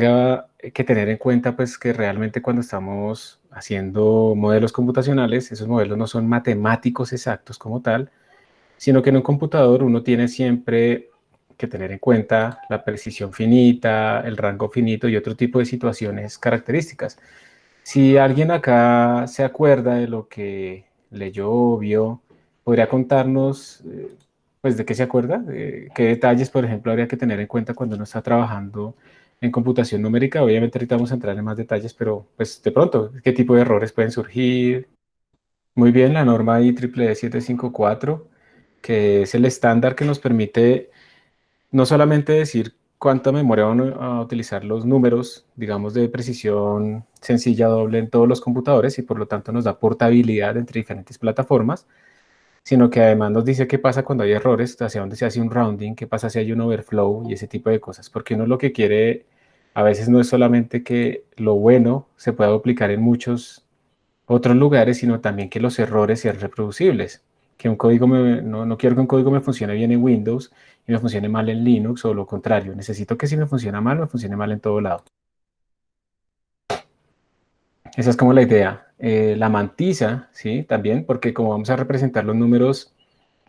tenga que tener en cuenta pues que realmente cuando estamos haciendo modelos computacionales, esos modelos no son matemáticos exactos como tal, sino que en un computador uno tiene siempre que tener en cuenta la precisión finita, el rango finito y otro tipo de situaciones características. Si alguien acá se acuerda de lo que leyó o vio, ¿podría contarnos, pues, de qué se acuerda? ¿Qué detalles, por ejemplo, habría que tener en cuenta cuando uno está trabajando en computación numérica? Obviamente ahorita vamos a entrar en más detalles, pero, pues, de pronto, ¿qué tipo de errores pueden surgir? Muy bien, la norma IEEE 754, que es el estándar que nos permite no solamente decir cuánta memoria van a utilizar los números, digamos, de precisión sencilla doble en todos los computadores y por lo tanto nos da portabilidad entre diferentes plataformas, sino que además nos dice qué pasa cuando hay errores, hacia dónde se hace un rounding, qué pasa si hay un overflow y ese tipo de cosas, porque uno lo que quiere a veces no es solamente que lo bueno se pueda aplicar en muchos otros lugares, sino también que los errores sean reproducibles. Que un código no quiero que un código me funcione bien en Windows y me funcione mal en Linux o lo contrario. Necesito que si me funciona mal, me funcione mal en todo lado. Esa es como la idea. La mantisa, ¿sí? También, porque como vamos a representar los números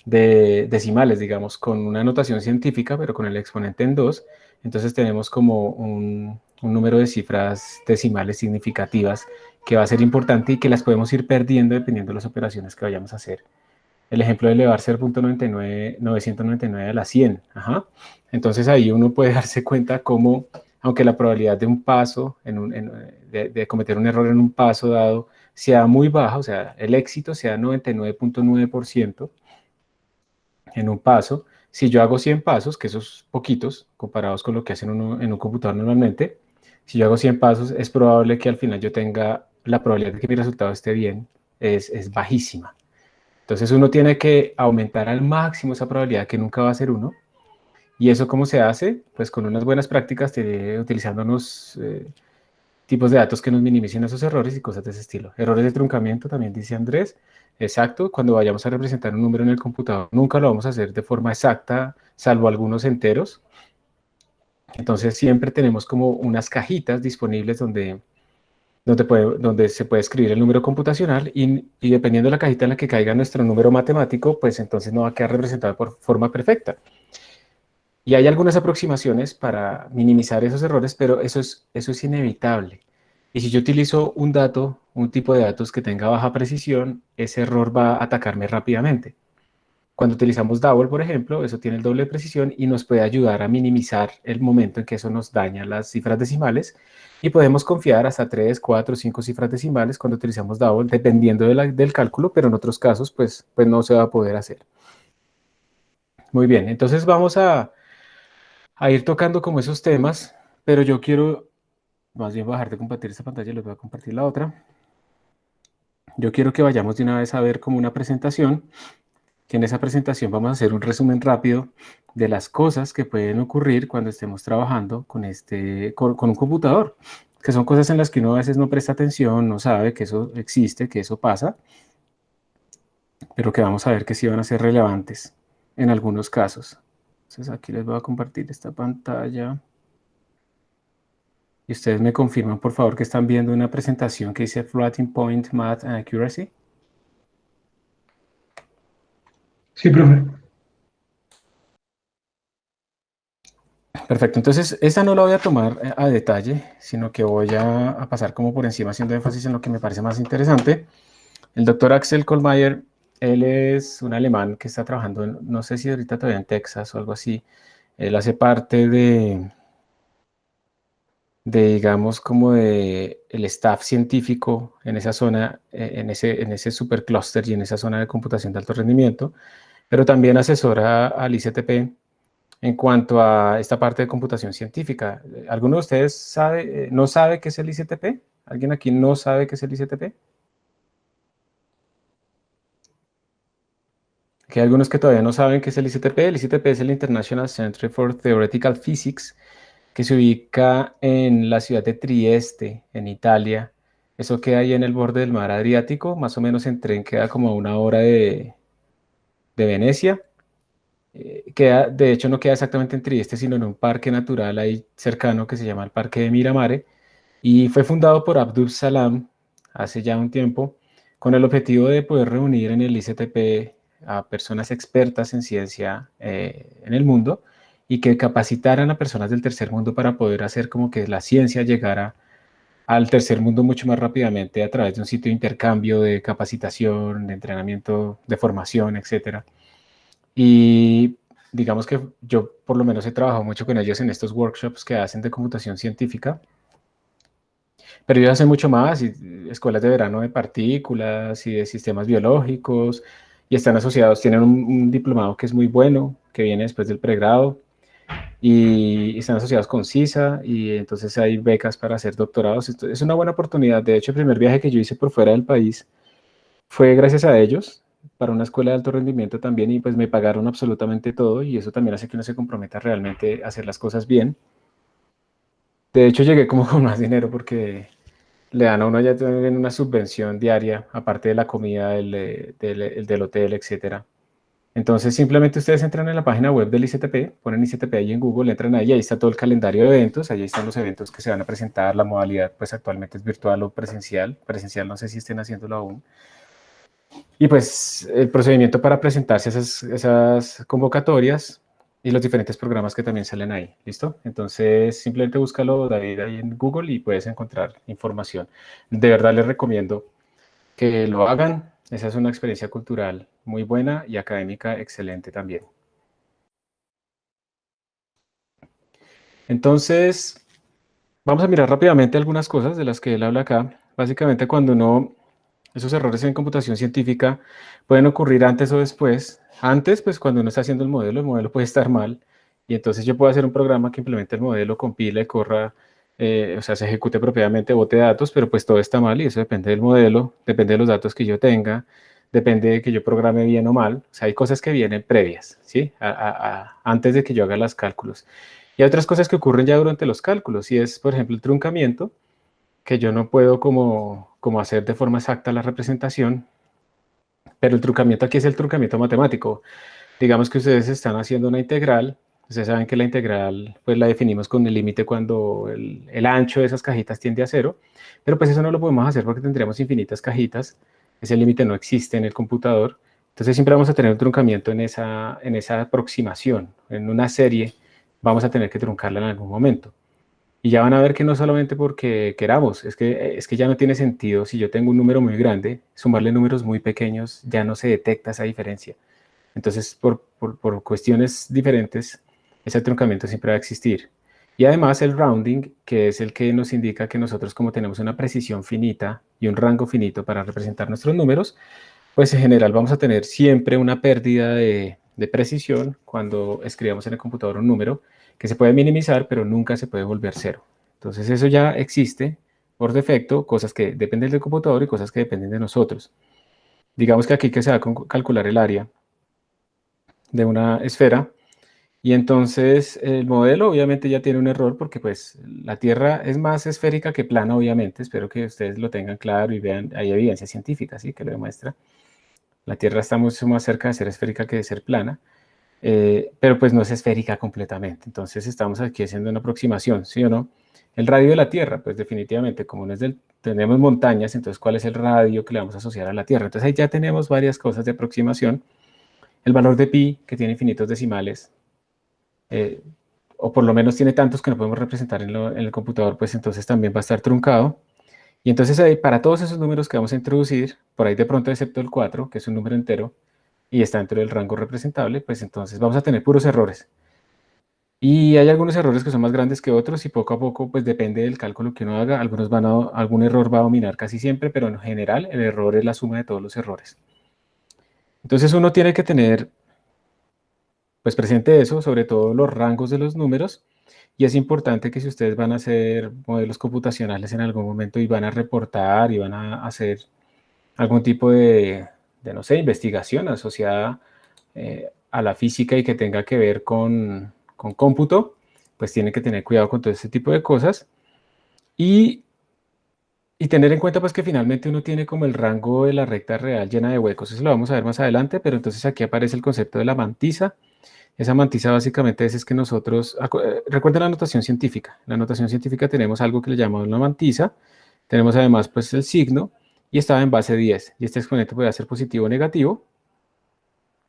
de decimales, digamos, con una notación científica, pero con el exponente en 2, entonces tenemos como un número de cifras decimales significativas que va a ser importante y que las podemos ir perdiendo dependiendo de las operaciones que vayamos a hacer. El ejemplo de elevar 0.999 a la 100. Ajá. Entonces ahí uno puede darse cuenta cómo, aunque la probabilidad de un paso, de cometer un error en un paso dado, sea muy baja, o sea, el éxito sea 99.9%, en un paso, si yo hago 100 pasos, que esos poquitos comparados con lo que hacen uno en un computador normalmente, si yo hago 100 pasos, es probable que al final yo tenga la probabilidad de que mi resultado esté bien, es bajísima. Entonces uno tiene que aumentar al máximo esa probabilidad que nunca va a ser uno. ¿Y eso cómo se hace? Pues con unas buenas prácticas, utilizando unos tipos de datos que nos minimicen esos errores y cosas de ese estilo. Errores de truncamiento, también dice Andrés. Exacto, cuando vayamos a representar un número en el computador, nunca lo vamos a hacer de forma exacta, salvo algunos enteros. Entonces siempre tenemos como unas cajitas disponibles donde se puede escribir el número computacional y dependiendo de la cajita en la que caiga nuestro número matemático, pues entonces no va a quedar representado por forma perfecta. Y hay algunas aproximaciones para minimizar esos errores, pero eso es inevitable. Y si yo utilizo un dato, un tipo de datos que tenga baja precisión, ese error va a atacarme rápidamente. Cuando utilizamos Double, por ejemplo, eso tiene el doble de precisión y nos puede ayudar a minimizar el momento en que eso nos daña las cifras decimales y podemos confiar hasta 3, 4, 5 cifras decimales cuando utilizamos Double, dependiendo del cálculo, pero en otros casos pues no se va a poder hacer. Muy bien, entonces vamos a ir tocando como esos temas, pero yo quiero más bien bajar de compartir esta pantalla y les voy a compartir la otra. Yo quiero que vayamos de una vez a ver como una presentación, que en esa presentación vamos a hacer un resumen rápido de las cosas que pueden ocurrir cuando estemos trabajando con un computador, que son cosas en las que uno a veces no presta atención, no sabe que eso existe, que eso pasa, pero que vamos a ver que sí van a ser relevantes en algunos casos. Entonces aquí les voy a compartir esta pantalla. Y ustedes me confirman, por favor, que están viendo una presentación que dice Floating Point Math and Accuracy. Sí, profe. Perfecto, entonces esta no la voy a tomar a detalle, sino que voy a pasar como por encima haciendo énfasis en lo que me parece más interesante. El doctor Axel Kollmeier, él es un alemán que está trabajando, no sé si ahorita todavía en Texas o algo así. Él hace parte digamos, como de el staff científico en esa zona, en ese supercluster y en esa zona de computación de alto rendimiento, pero también asesora al ICTP en cuanto a esta parte de computación científica. ¿Alguno de ustedes no sabe qué es el ICTP? ¿Alguien aquí no sabe qué es el ICTP? Que hay algunos que todavía no saben qué es el ICTP. El ICTP es el International Center for Theoretical Physics, que se ubica en la ciudad de Trieste, en Italia. Eso queda ahí en el borde del mar Adriático, más o menos en tren queda como a una hora de Venecia. de hecho no queda exactamente en Trieste, sino en un parque natural ahí cercano que se llama el Parque de Miramare, y fue fundado por Abdul Salam hace ya un tiempo, con el objetivo de poder reunir en el ICTP a personas expertas en ciencia en el mundo y que capacitaran a personas del tercer mundo para poder hacer como que la ciencia llegara al tercer mundo mucho más rápidamente a través de un sitio de intercambio, de capacitación, de entrenamiento, de formación, etcétera. Y digamos que yo por lo menos he trabajado mucho con ellos en estos workshops que hacen de computación científica, pero ellos hacen mucho más, y escuelas de verano de partículas y de sistemas biológicos, y están asociados, tienen un diplomado que es muy bueno, que viene después del pregrado, y están asociados con CISA, y entonces hay becas para hacer doctorados. Esto es una buena oportunidad. De hecho, el primer viaje que yo hice por fuera del país fue gracias a ellos, para una escuela de alto rendimiento también, y pues me pagaron absolutamente todo, y eso también hace que uno se comprometa realmente a hacer las cosas bien. De hecho, llegué como con más dinero porque le dan a uno ya también una subvención diaria, aparte de la comida del hotel, etcétera. Entonces, simplemente ustedes entran en la página web del ICTP, ponen ICTP ahí en Google, entran ahí está todo el calendario de eventos, ahí están los eventos que se van a presentar, la modalidad pues actualmente es virtual o presencial, presencial no sé si estén haciéndolo aún. Y pues el procedimiento para presentarse a esas convocatorias y los diferentes programas que también salen ahí, ¿listo? Entonces simplemente búscalo, David, ahí en Google y puedes encontrar información. De verdad les recomiendo que lo hagan. Esa es una experiencia cultural muy buena y académica excelente también. Entonces, vamos a mirar rápidamente algunas cosas de las que él habla acá. Básicamente, esos errores en computación científica pueden ocurrir antes o después. Antes, pues cuando uno está haciendo el modelo puede estar mal, y entonces yo puedo hacer un programa que implemente el modelo, compile, corra, o sea, se ejecute propiamente, bote datos, pero pues todo está mal y eso depende del modelo, depende de los datos que yo tenga, depende de que yo programe bien o mal. O sea, hay cosas que vienen previas, ¿sí? Antes de que yo haga los cálculos. Y hay otras cosas que ocurren ya durante los cálculos, y es, por ejemplo, el truncamiento, que yo no puedo como hacer de forma exacta la representación, pero el truncamiento aquí es el truncamiento matemático. Digamos que ustedes están haciendo una integral, ustedes saben que la integral pues la definimos con el límite cuando el ancho de esas cajitas tiende a cero, pero pues eso no lo podemos hacer porque tendríamos infinitas cajitas, ese límite no existe en el computador, entonces siempre vamos a tener un truncamiento en esa aproximación, en una serie vamos a tener que truncarla en algún momento. Y ya van a ver que no solamente porque queramos, es que ya no tiene sentido. Si yo tengo un número muy grande, sumarle números muy pequeños, ya no se detecta esa diferencia. Entonces, por cuestiones diferentes, ese truncamiento siempre va a existir. Y además el rounding, que es el que nos indica que nosotros como tenemos una precisión finita y un rango finito para representar nuestros números, pues en general vamos a tener siempre una pérdida de precisión cuando escribamos en el computador un número que se puede minimizar, pero nunca se puede volver cero. Entonces eso ya existe por defecto, cosas que dependen del computador y cosas que dependen de nosotros. Digamos que aquí que se va a calcular el área de una esfera, y entonces el modelo obviamente ya tiene un error porque pues la Tierra es más esférica que plana, obviamente. Espero que ustedes lo tengan claro y vean, hay evidencia científica, ¿sí? Que lo demuestra. La Tierra está mucho más cerca de ser esférica que de ser plana, pero pues no es esférica completamente. Entonces estamos aquí haciendo una aproximación, ¿sí o no? El radio de la Tierra, pues definitivamente, como no es tenemos montañas, entonces ¿cuál es el radio que le vamos a asociar a la Tierra? Entonces ahí ya tenemos varias cosas de aproximación. El valor de pi, que tiene infinitos decimales, eh, o por lo menos tiene tantos que no podemos representar en el computador, pues entonces también va a estar truncado. Y entonces ahí, para todos esos números que vamos a introducir, por ahí de pronto excepto el 4, que es un número entero, y está dentro del rango representable, pues entonces vamos a tener puros errores. Y hay algunos errores que son más grandes que otros, y poco a poco, pues depende del cálculo que uno haga. Algún error va a dominar casi siempre, pero en general el error es la suma de todos los errores. Entonces uno tiene que tener pues presente eso, sobre todo los rangos de los números, y es importante que si ustedes van a hacer modelos computacionales en algún momento y van a reportar y van a hacer algún tipo no sé, investigación asociada a la física y que tenga que ver con cómputo, pues tienen que tener cuidado con todo ese tipo de cosas, y, y tener en cuenta pues que finalmente uno tiene como el rango de la recta real llena de huecos. Eso lo vamos a ver más adelante, pero entonces aquí aparece el concepto de la mantisa, Esa mantisa básicamente es que nosotros, recuerden la notación científica. En la notación científica tenemos algo que le llamamos una mantisa, tenemos además pues el signo y estaba en base 10. Y este exponente podía ser positivo o negativo.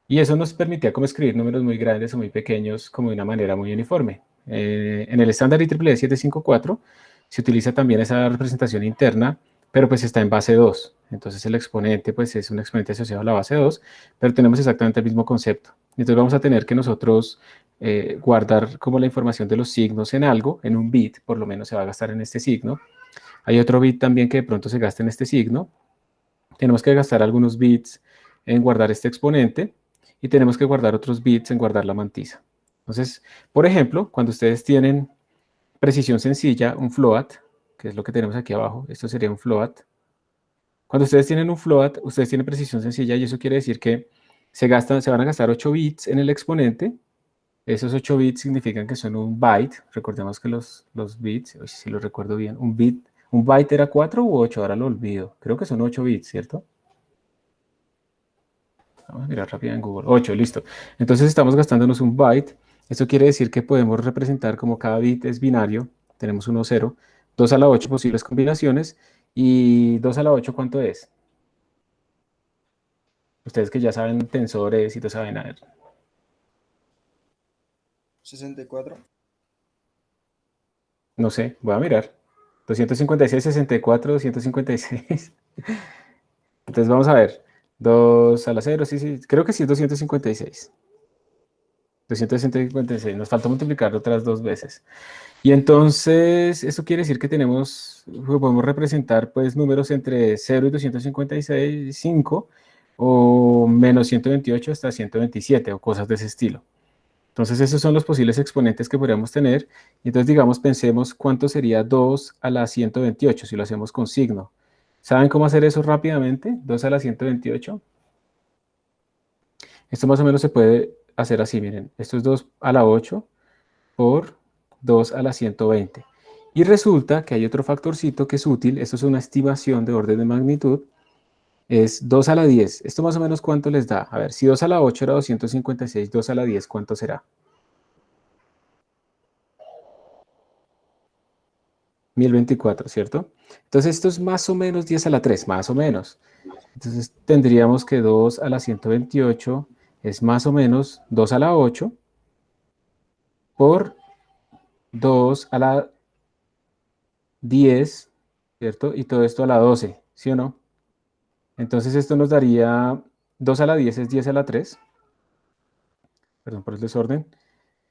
Y eso nos permitía como escribir números muy grandes o muy pequeños como de una manera muy uniforme. En el estándar IEEE 754 se utiliza también esa representación interna, pero pues está en base 2. Entonces el exponente pues es un exponente asociado a la base 2, pero tenemos exactamente el mismo concepto. Entonces vamos a tener que nosotros guardar como la información de los signos en algo, en un bit, por lo menos se va a gastar en este signo. Hay otro bit también que de pronto se gasta en este signo. Tenemos que gastar algunos bits en guardar este exponente y tenemos que guardar otros bits en guardar la mantisa. Entonces, por ejemplo, cuando ustedes tienen precisión sencilla, un float, que es lo que tenemos aquí abajo, esto sería un float. Cuando ustedes tienen un float, ustedes tienen precisión sencilla y eso quiere decir que se van a gastar 8 bits en el exponente. Esos 8 bits significan que son un byte. Recordemos que los bits, si lo recuerdo bien, un byte era 4 u 8, ahora lo olvido. Creo que son 8 bits, ¿cierto? Vamos a mirar rápido en Google. 8, listo. Entonces estamos gastándonos un byte. Esto quiere decir que podemos representar como cada bit es binario. Tenemos 1, 0, 2 a la 8 posibles combinaciones. ¿Y 2 a la 8 cuánto es? Ustedes que ya saben tensores y todo saben, a ver. 64. No sé, voy a mirar. 256, 64, 256. Entonces vamos a ver. 2 a la 0, sí, sí. Creo que sí es 256. 256. Nos falta multiplicarlo otras 2 veces. Y entonces, eso quiere decir que podemos representar pues números entre 0 y 256, 5, o menos 128 hasta 127, o cosas de ese estilo. Entonces, esos son los posibles exponentes que podríamos tener. Y entonces, digamos, pensemos cuánto sería 2 a la 128 si lo hacemos con signo. ¿Saben cómo hacer eso rápidamente? 2 a la 128. Esto más o menos se puede hacer así, miren. Esto es 2 a la 8 por 2 a la 120. Y resulta que hay otro factorcito que es útil. Esto es una estimación de orden de magnitud. Es 2 a la 10. ¿Esto más o menos cuánto les da? A ver, si 2 a la 8 era 256, 2 a la 10, ¿cuánto será? 1024, ¿cierto? Entonces esto es más o menos 10 a la 3, más o menos. Entonces tendríamos que 2 a la 128 es más o menos 2 a la 8 por 2 a la 10, ¿cierto? Y todo esto a la 12, ¿sí o no? Entonces esto nos daría 2 a la 10 es 10 a la 3. Perdón por el desorden.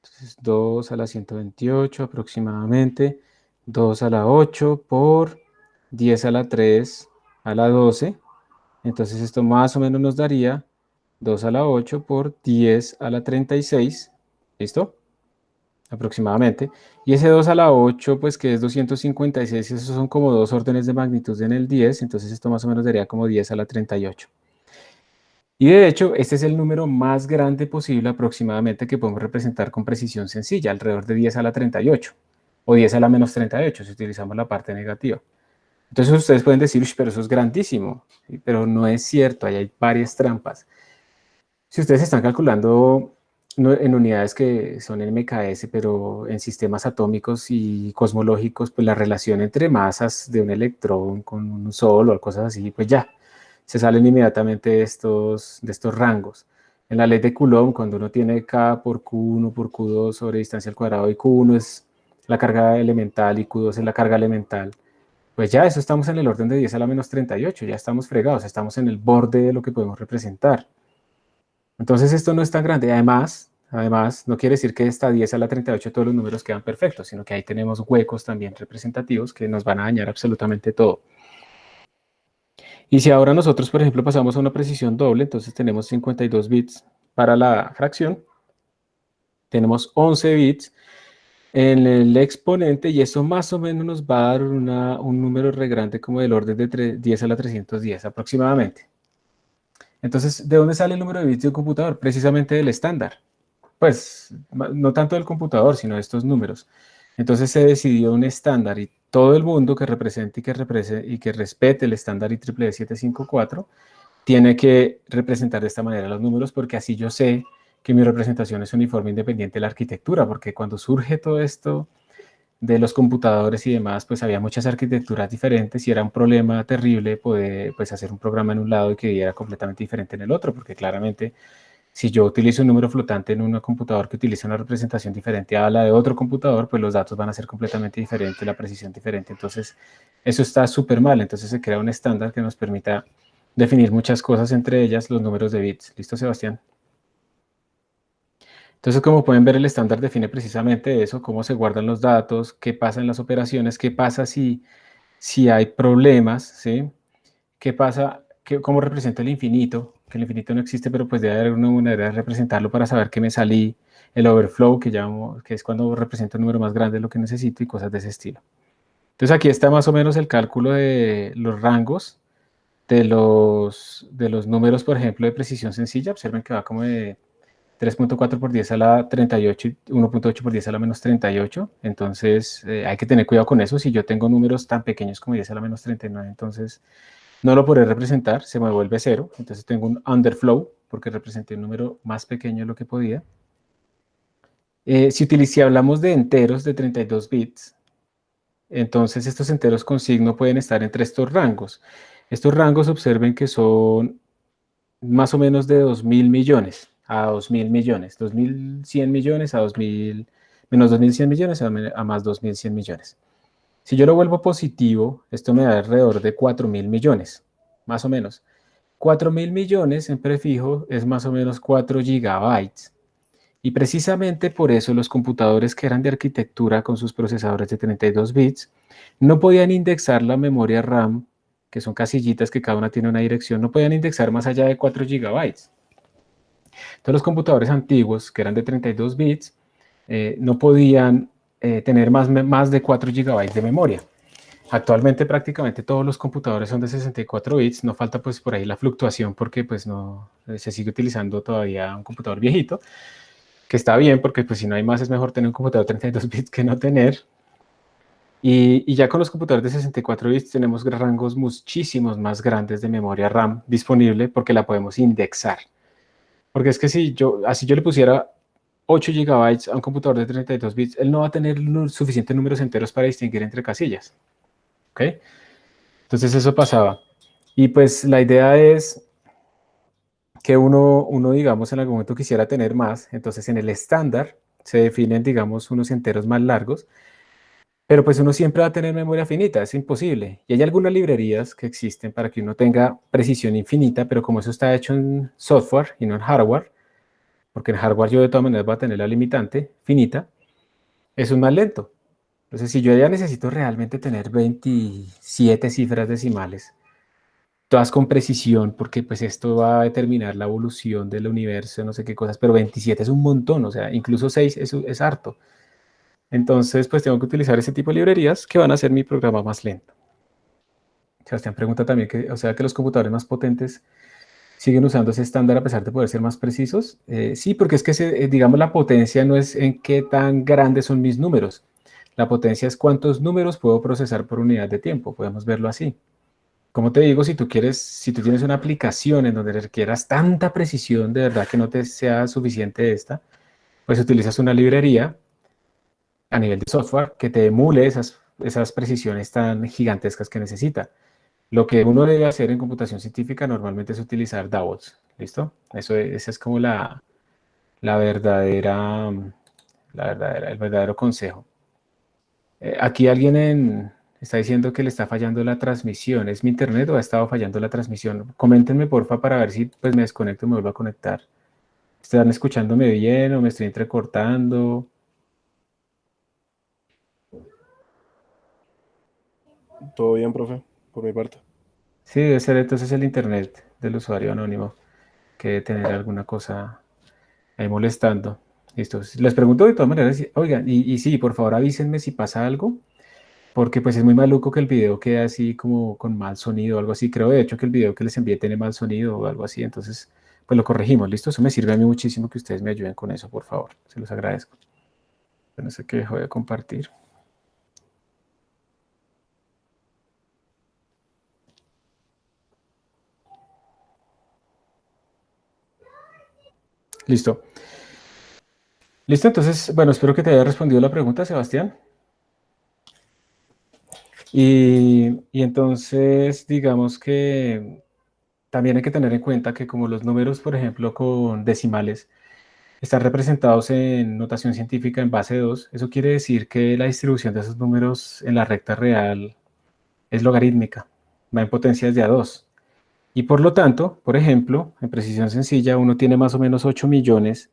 Entonces 2 a la 128 aproximadamente. 2 a la 8 por 10 a la 3 a la 12. Entonces esto más o menos nos daría 2 a la 8 por 10 a la 36. ¿Listo? Aproximadamente. Y ese 2 a la 8, pues que es 256, esos son como 2 órdenes de magnitud en el 10, entonces esto más o menos daría como 10 a la 38. Y de hecho, este es el número más grande posible aproximadamente que podemos representar con precisión sencilla, alrededor de 10 a la 38, o 10 a la menos 38, si utilizamos la parte negativa. Entonces ustedes pueden decir, pero eso es grandísimo, ¿sí? Pero no es cierto, ahí hay varias trampas. Si ustedes están calculando en unidades que son en MKS, pero en sistemas atómicos y cosmológicos, pues la relación entre masas de un electrón con un sol o cosas así, pues ya, se salen inmediatamente de estos rangos. En la ley de Coulomb, cuando uno tiene K por Q1 por Q2 sobre distancia al cuadrado y Q1 es la carga elemental y Q2 es la carga elemental, pues ya eso estamos en el orden de 10 a la menos 38, ya estamos fregados, estamos en el borde de lo que podemos representar. Entonces esto no es tan grande. Además, no quiere decir que esta 10 a la 38 todos los números quedan perfectos, sino que ahí tenemos huecos también representativos que nos van a dañar absolutamente todo. Y si ahora nosotros, por ejemplo, pasamos a una precisión doble, entonces tenemos 52 bits para la fracción, tenemos 11 bits en el exponente y eso más o menos nos va a dar un número re grande como del orden de 10 a la 310 aproximadamente. Entonces, ¿de dónde sale el número de bits de un computador? Precisamente del estándar. Pues no tanto del computador, sino de estos números. Entonces se decidió un estándar y todo el mundo que represente y que respete el estándar IEEE 754 tiene que representar de esta manera los números porque así yo sé que mi representación es uniforme independiente de la arquitectura, porque cuando surge todo esto de los computadores y demás, pues había muchas arquitecturas diferentes y era un problema terrible poder pues, hacer un programa en un lado y que diera completamente diferente en el otro, porque claramente si yo utilizo un número flotante en un computador que utiliza una representación diferente a la de otro computador, pues los datos van a ser completamente diferentes, la precisión diferente. Entonces, eso está súper mal. Entonces, se crea un estándar que nos permita definir muchas cosas, entre ellas los números de bits. ¿Listo, Sebastián? Entonces, como pueden ver, el estándar define precisamente eso, cómo se guardan los datos, qué pasa en las operaciones, qué pasa si hay problemas, ¿sí? ¿Qué pasa? ¿Cómo representa el infinito? Que el infinito no existe, pero pues debe haber una manera de representarlo para saber que me salí. El overflow, que llamo, que es cuando representa un número más grande de lo que necesito y cosas de ese estilo. Entonces aquí está más o menos el cálculo de los rangos de los números, por ejemplo, de precisión sencilla. Observen que va como de 3.4 por 10 a la 38 y 1.8 por 10 a la menos 38. Entonces hay que tener cuidado con eso. Si yo tengo números tan pequeños como 10 a la menos 39, entonces no lo podré representar, se me vuelve cero. Entonces tengo un underflow porque representé un número más pequeño de lo que podía. Si hablamos de enteros de 32 bits, entonces estos enteros con signo pueden estar entre estos rangos. Estos rangos observen que son más o menos de 2.000 millones a 2.000 millones, 2.100 millones a 2.000, menos 2.100 millones a más 2.100 millones. Si yo lo vuelvo positivo, esto me da alrededor de 4.000 millones, más o menos. 4.000 millones en prefijo es más o menos 4 gigabytes. Y precisamente por eso los computadores que eran de arquitectura con sus procesadores de 32 bits no podían indexar la memoria RAM, que son casillitas que cada una tiene una dirección, no podían indexar más allá de 4 gigabytes. Entonces los computadores antiguos que eran de 32 bits no podían tener más de 4 gigabytes de memoria. Actualmente prácticamente todos los computadores son de 64 bits, no falta pues por ahí la fluctuación porque pues no se sigue utilizando todavía un computador viejito, que está bien porque pues si no hay más es mejor tener un computador de 32 bits que no tener. Y ya con los computadores de 64 bits tenemos rangos muchísimos más grandes de memoria RAM disponible porque la podemos indexar. Porque es que si yo le pusiera 8 gigabytes a un computador de 32 bits, él no va a tener suficientes números enteros para distinguir entre casillas. ¿Ok? Entonces eso pasaba. Y pues la idea es que uno, digamos, en algún momento quisiera tener más. Entonces en el estándar se definen, digamos, unos enteros más largos. Pero pues uno siempre va a tener memoria finita, es imposible. Y hay algunas librerías que existen para que uno tenga precisión infinita, pero como eso está hecho en software y no en hardware, porque en hardware yo de todas maneras voy a tener la limitante finita, eso es más lento. Entonces si yo ya necesito realmente tener 27 cifras decimales, todas con precisión, porque pues esto va a determinar la evolución del universo, no sé qué cosas, pero 27 es un montón, o sea, incluso 6 es harto. Entonces, pues tengo que utilizar ese tipo de librerías que van a hacer mi programa más lento. Sebastián pregunta también que, o sea, que los computadores más potentes siguen usando ese estándar a pesar de poder ser más precisos. Sí, porque es que, digamos, la potencia no es en qué tan grandes son mis números. La potencia es cuántos números puedo procesar por unidad de tiempo. Podemos verlo así. Como te digo, si tú tienes una aplicación en donde requieras tanta precisión, de verdad que no te sea suficiente esta, pues utilizas una librería a nivel de software que te emule esas precisiones tan gigantescas que necesita. Lo que uno debe hacer en computación científica normalmente es utilizar DAOs, ¿listo? Ese es como la verdadera, el verdadero consejo. Aquí está diciendo que le está fallando la transmisión. ¿Es mi internet o ha estado fallando la transmisión? Coméntenme porfa para ver si pues me desconecto y me vuelvo a conectar. ¿Están escuchándome bien o me estoy entrecortando? Todo bien, profe, por mi parte. Sí, debe ser entonces el internet del usuario anónimo que debe tener alguna cosa ahí molestando. Listo. Les pregunto de todas maneras, oigan, y sí, por favor avísenme si pasa algo, porque pues es muy maluco que el video quede así como con mal sonido o algo así. Creo de hecho que el video que les envié tiene mal sonido o algo así, entonces pues lo corregimos. Listo, eso me sirve a mí muchísimo que ustedes me ayuden con eso, por favor. Se los agradezco. No sé qué dejo de compartir. Listo. Listo, entonces, bueno, espero que te haya respondido la pregunta, Sebastián. Y entonces, digamos que también hay que tener en cuenta que como los números, por ejemplo, con decimales, están representados en notación científica en base 2, eso quiere decir que la distribución de esos números en la recta real es logarítmica, va en potencias de a 2. Y por lo tanto, por ejemplo, en precisión sencilla, uno tiene más o menos 8 millones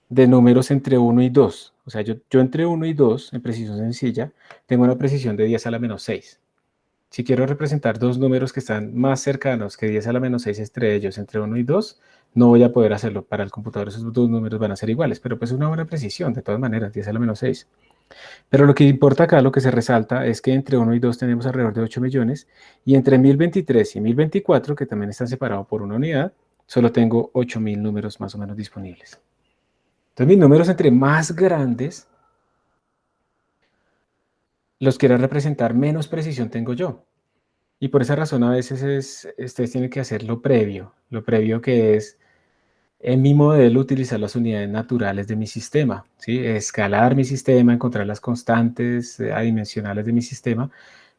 de números entre 1 y 2. O sea, yo entre 1 y 2, en precisión sencilla, tengo una precisión de 10 a la menos 6. Si quiero representar dos números que están más cercanos que 10 a la menos 6 entre ellos, entre 1 y 2, no voy a poder hacerlo. Para el computador esos dos números van a ser iguales, pero pues es una buena precisión, de todas maneras, 10 a la menos 6. Pero lo que importa acá, lo que se resalta, es que entre 1 y 2 tenemos alrededor de 8 millones, y entre 1023 y 1024, que también están separados por una unidad, solo tengo 8000 números más o menos disponibles. Entonces mis números entre más grandes los quiero representar, menos precisión tengo yo. Y por esa razón a veces ustedes tienen que hacer lo previo que es en mi modelo utilizar las unidades naturales de mi sistema, ¿sí? Escalar mi sistema, encontrar las constantes adimensionales de mi sistema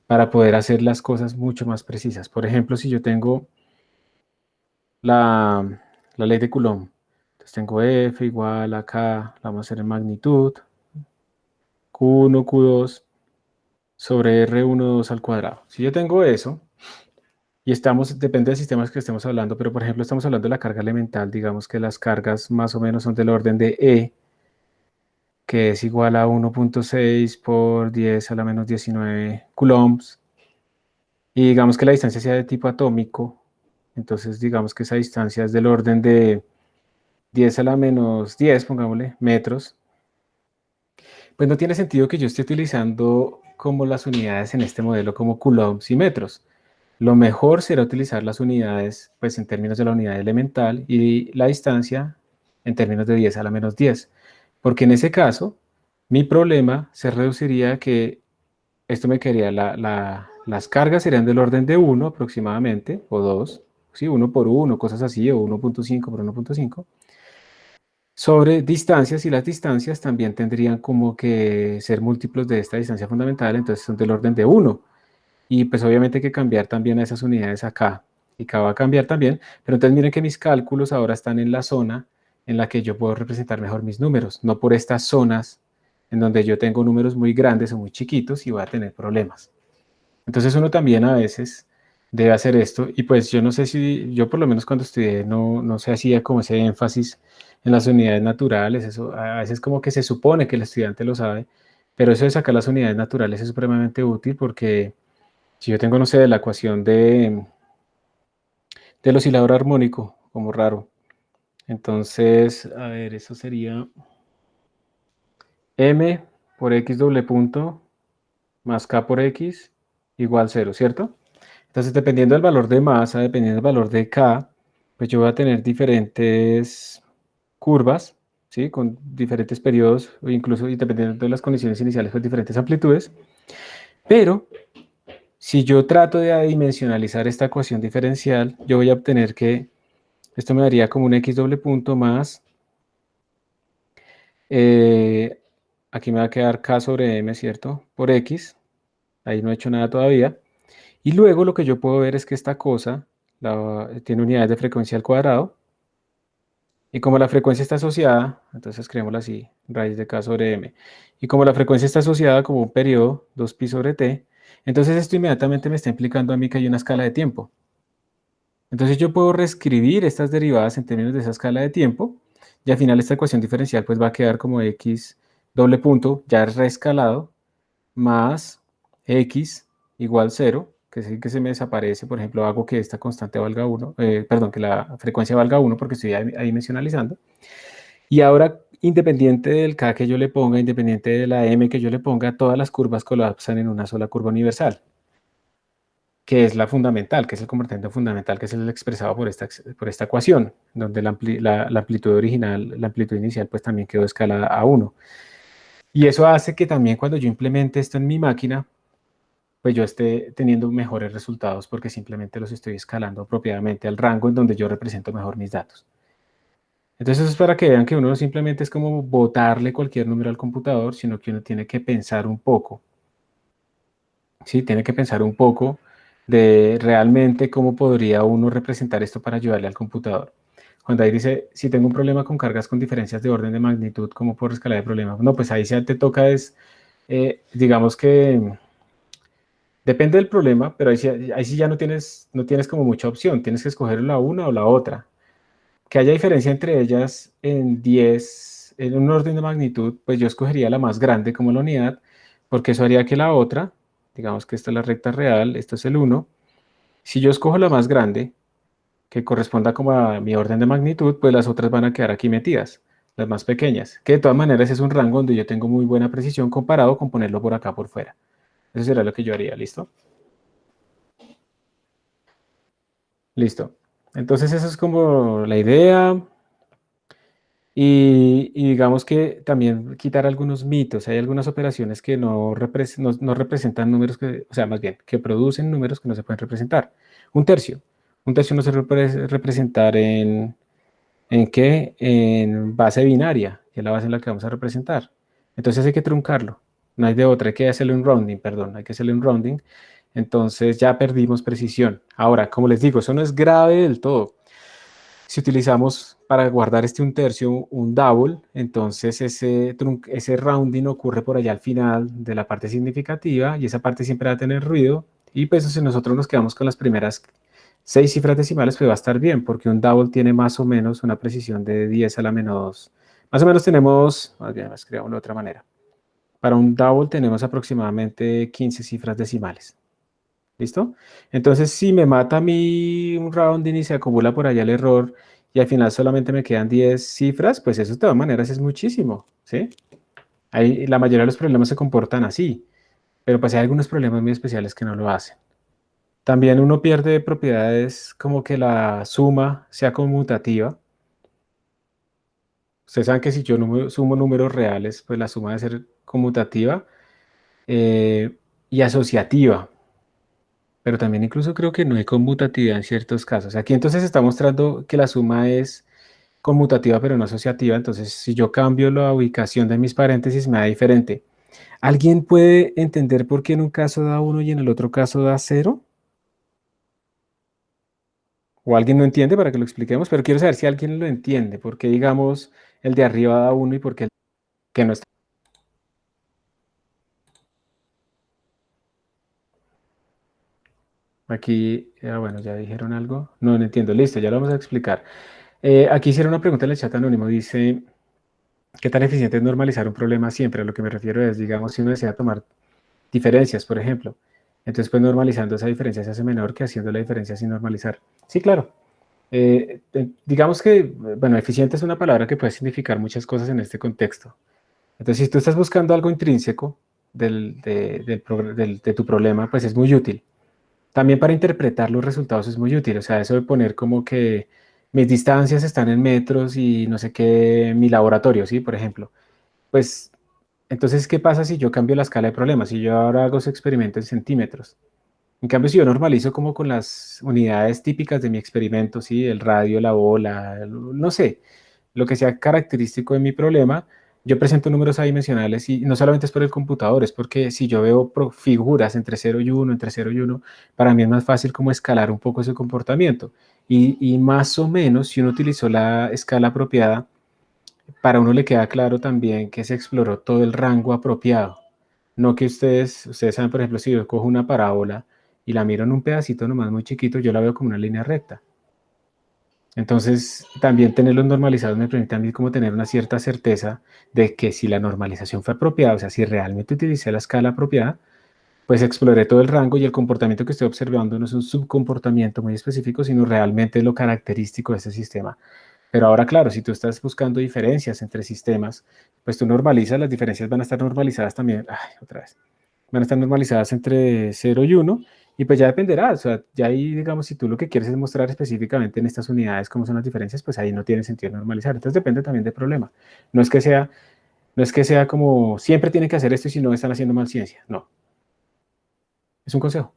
para poder hacer las cosas mucho más precisas. Por ejemplo, si yo tengo la ley de Coulomb, entonces tengo F igual a K, la vamos a hacer en magnitud, Q1, Q2 sobre R12 al cuadrado. Si yo tengo eso, y estamos, depende del sistema que estemos hablando, pero por ejemplo estamos hablando de la carga elemental, digamos que las cargas más o menos son del orden de E, que es igual a 1.6 por 10 a la menos 19 coulombs, y digamos que la distancia sea de tipo atómico, entonces digamos que esa distancia es del orden de 10 a la menos 10, pongámosle, metros, pues no tiene sentido que yo esté utilizando como las unidades en este modelo como coulombs y metros. Lo mejor será utilizar las unidades, pues en términos de la unidad elemental y la distancia en términos de 10 a la menos 10. Porque en ese caso, mi problema se reduciría a que esto me quedaría, las cargas serían del orden de 1 aproximadamente, o 2, ¿sí? 1 por 1, cosas así, o 1.5 por 1.5, sobre distancias, y las distancias también tendrían como que ser múltiplos de esta distancia fundamental, entonces son del orden de 1. Y pues obviamente hay que cambiar también a esas unidades acá. Y acá va a cambiar también. Pero entonces miren que mis cálculos ahora están en la zona en la que yo puedo representar mejor mis números, no por estas zonas en donde yo tengo números muy grandes o muy chiquitos y voy a tener problemas. Entonces uno también a veces debe hacer esto. Y pues yo no sé si, yo por lo menos cuando estudié no se hacía como ese énfasis en las unidades naturales. Eso a veces como que se supone que el estudiante lo sabe, pero eso de sacar las unidades naturales es supremamente útil porque si yo tengo, no sé, la ecuación del oscilador armónico, como raro. Entonces, a ver, eso sería m por x doble punto más k por x igual 0, ¿cierto? Entonces, dependiendo del valor de masa, dependiendo del valor de k, pues yo voy a tener diferentes curvas, ¿sí? Con diferentes periodos, o incluso, y dependiendo de las condiciones iniciales, con diferentes amplitudes. Pero si yo trato de adimensionalizar esta ecuación diferencial, yo voy a obtener que esto me daría como un x doble punto más, eh, aquí me va a quedar k sobre m, ¿cierto? Por x, ahí no he hecho nada todavía. Y luego lo que yo puedo ver es que esta cosa tiene unidades de frecuencia al cuadrado. Y como la frecuencia está asociada, entonces escribámoslo así, raíz de k sobre m. Y como la frecuencia está asociada como un periodo, 2pi sobre t, entonces esto inmediatamente me está implicando a mí que hay una escala de tiempo. Entonces yo puedo reescribir estas derivadas en términos de esa escala de tiempo, y al final esta ecuación diferencial pues va a quedar como x doble punto, ya reescalado, más x igual 0, que es el que se me desaparece. Por ejemplo, hago que esta constante valga 1, perdón, que la frecuencia valga 1 porque estoy adimensionalizando. Y ahora, independiente del k que yo le ponga, independiente de la m que yo le ponga, todas las curvas colapsan en una sola curva universal, que es la fundamental, que es el comportamiento fundamental, que es el expresado por esta ecuación, donde la amplitud original, la amplitud inicial, pues también quedó escalada a 1. Y eso hace que también cuando yo implemente esto en mi máquina, pues yo esté teniendo mejores resultados porque simplemente los estoy escalando apropiadamente al rango en donde yo represento mejor mis datos. Entonces eso es para que vean que uno no simplemente es como botarle cualquier número al computador, sino que uno tiene que pensar un poco, ¿sí? Tiene que pensar un poco de realmente cómo podría uno representar esto para ayudarle al computador. Cuando ahí dice, si tengo un problema con cargas con diferencias de orden de magnitud, ¿cómo puedo escalar el problema? No, pues ahí sí te toca es, digamos que depende del problema, pero ahí sí ya no tienes como mucha opción, tienes que escoger la una o la otra. Que haya diferencia entre ellas en 10 en un orden de magnitud, pues yo escogería la más grande como la unidad, porque eso haría que la otra, digamos que esta es la recta real, esto es el uno. Si yo escojo la más grande, que corresponda como a mi orden de magnitud, pues las otras van a quedar aquí metidas, las más pequeñas, que de todas maneras es un rango donde yo tengo muy buena precisión comparado con ponerlo por acá por fuera. Eso sería lo que yo haría, ¿listo? Listo. Entonces esa es como la idea. Y digamos que también quitar algunos mitos. Hay algunas operaciones que no representan números que, o sea, más bien, que producen números que no se pueden representar. Un tercio. Un tercio no se puede representar ¿en qué? En base binaria, que es la base en la que vamos a representar. Entonces hay que truncarlo. No hay de otra, hay que hacerle un rounding, perdón, hay que hacerle un rounding. Entonces ya perdimos precisión. Ahora, como les digo, eso no es grave del todo. Si utilizamos para guardar este un tercio un double, entonces ese rounding ocurre por allá al final de la parte significativa y esa parte siempre va a tener ruido. Y pues si nosotros nos quedamos con las primeras 6 cifras decimales, pues va a estar bien, porque un double tiene más o menos una precisión de 10 a la menos. Más o menos tenemos, más bien, escribamos de otra manera. Para un double tenemos aproximadamente 15 cifras decimales. ¿Listo? Entonces, si me mata a mí un rounding y se acumula por allá el error y al final solamente me quedan 10 cifras, pues eso de todas maneras es muchísimo, ¿sí? La mayoría de los problemas se comportan así, pero pues hay algunos problemas muy especiales que no lo hacen. También uno pierde propiedades como que la suma sea conmutativa. Ustedes saben que si yo sumo números reales, pues la suma debe ser conmutativa eh, y asociativa. Pero también incluso creo que no hay conmutatividad en ciertos casos. Aquí entonces está mostrando que la suma es conmutativa pero no asociativa. Entonces, si yo cambio la ubicación de mis paréntesis, me da diferente. ¿Alguien puede entender por qué en un caso da uno y en el otro caso da cero? ¿O alguien no entiende para que lo expliquemos? Pero quiero saber si alguien lo entiende. ¿Por qué, digamos, el de arriba da uno y por qué el que no está? Aquí, bueno, ya dijeron algo. No, no entiendo. Listo, ya lo vamos a explicar. Aquí hicieron una pregunta en el chat anónimo. Dice, ¿qué tan eficiente es normalizar un problema siempre? A lo que me refiero es, digamos, si uno desea tomar diferencias, por ejemplo. Entonces, pues normalizando esa diferencia se hace menor que haciendo la diferencia sin normalizar. Sí, claro. Digamos que, bueno, eficiente es una palabra que puede significar muchas cosas en este contexto. Entonces, si tú estás buscando algo intrínseco de tu problema, pues es muy útil. También para interpretar los resultados es muy útil. O sea, eso de poner como que mis distancias están en metros y no sé qué, mi laboratorio, ¿sí? Por ejemplo. Pues, entonces, ¿qué pasa si yo cambio la escala de problemas? Si yo ahora hago ese experimento en centímetros. En cambio, si yo normalizo como con las unidades típicas de mi experimento, ¿sí? El radio, la bola, no sé, lo que sea característico de mi problema, yo presento números adimensionales y no solamente es por el computador, es porque si yo veo figuras entre cero y uno, entre cero y uno, para mí es más fácil como escalar un poco ese comportamiento. Y más o menos, si uno utilizó la escala apropiada, para uno le queda claro también que se exploró todo el rango apropiado. No que ustedes saben, por ejemplo, si yo cojo una parábola y la miro en un pedacito nomás muy chiquito, yo la veo como una línea recta. Entonces, también tenerlos normalizados me permite a mí como tener una cierta certeza de que si la normalización fue apropiada, o sea, si realmente utilicé la escala apropiada, pues exploré todo el rango y el comportamiento que estoy observando no es un subcomportamiento muy específico, sino realmente lo característico de ese sistema. Pero ahora, claro, si tú estás buscando diferencias entre sistemas, pues tú normalizas, las diferencias van a estar normalizadas también, ay, otra vez, van a estar normalizadas entre cero y uno y pues ya dependerá, o sea, ya ahí, digamos, si tú lo que quieres es mostrar específicamente en estas unidades cómo son las diferencias, pues ahí no tiene sentido normalizar. Entonces depende también del problema. No es que sea, no es que sea como siempre tienen que hacer esto y si no están haciendo mal ciencia, no, es un consejo.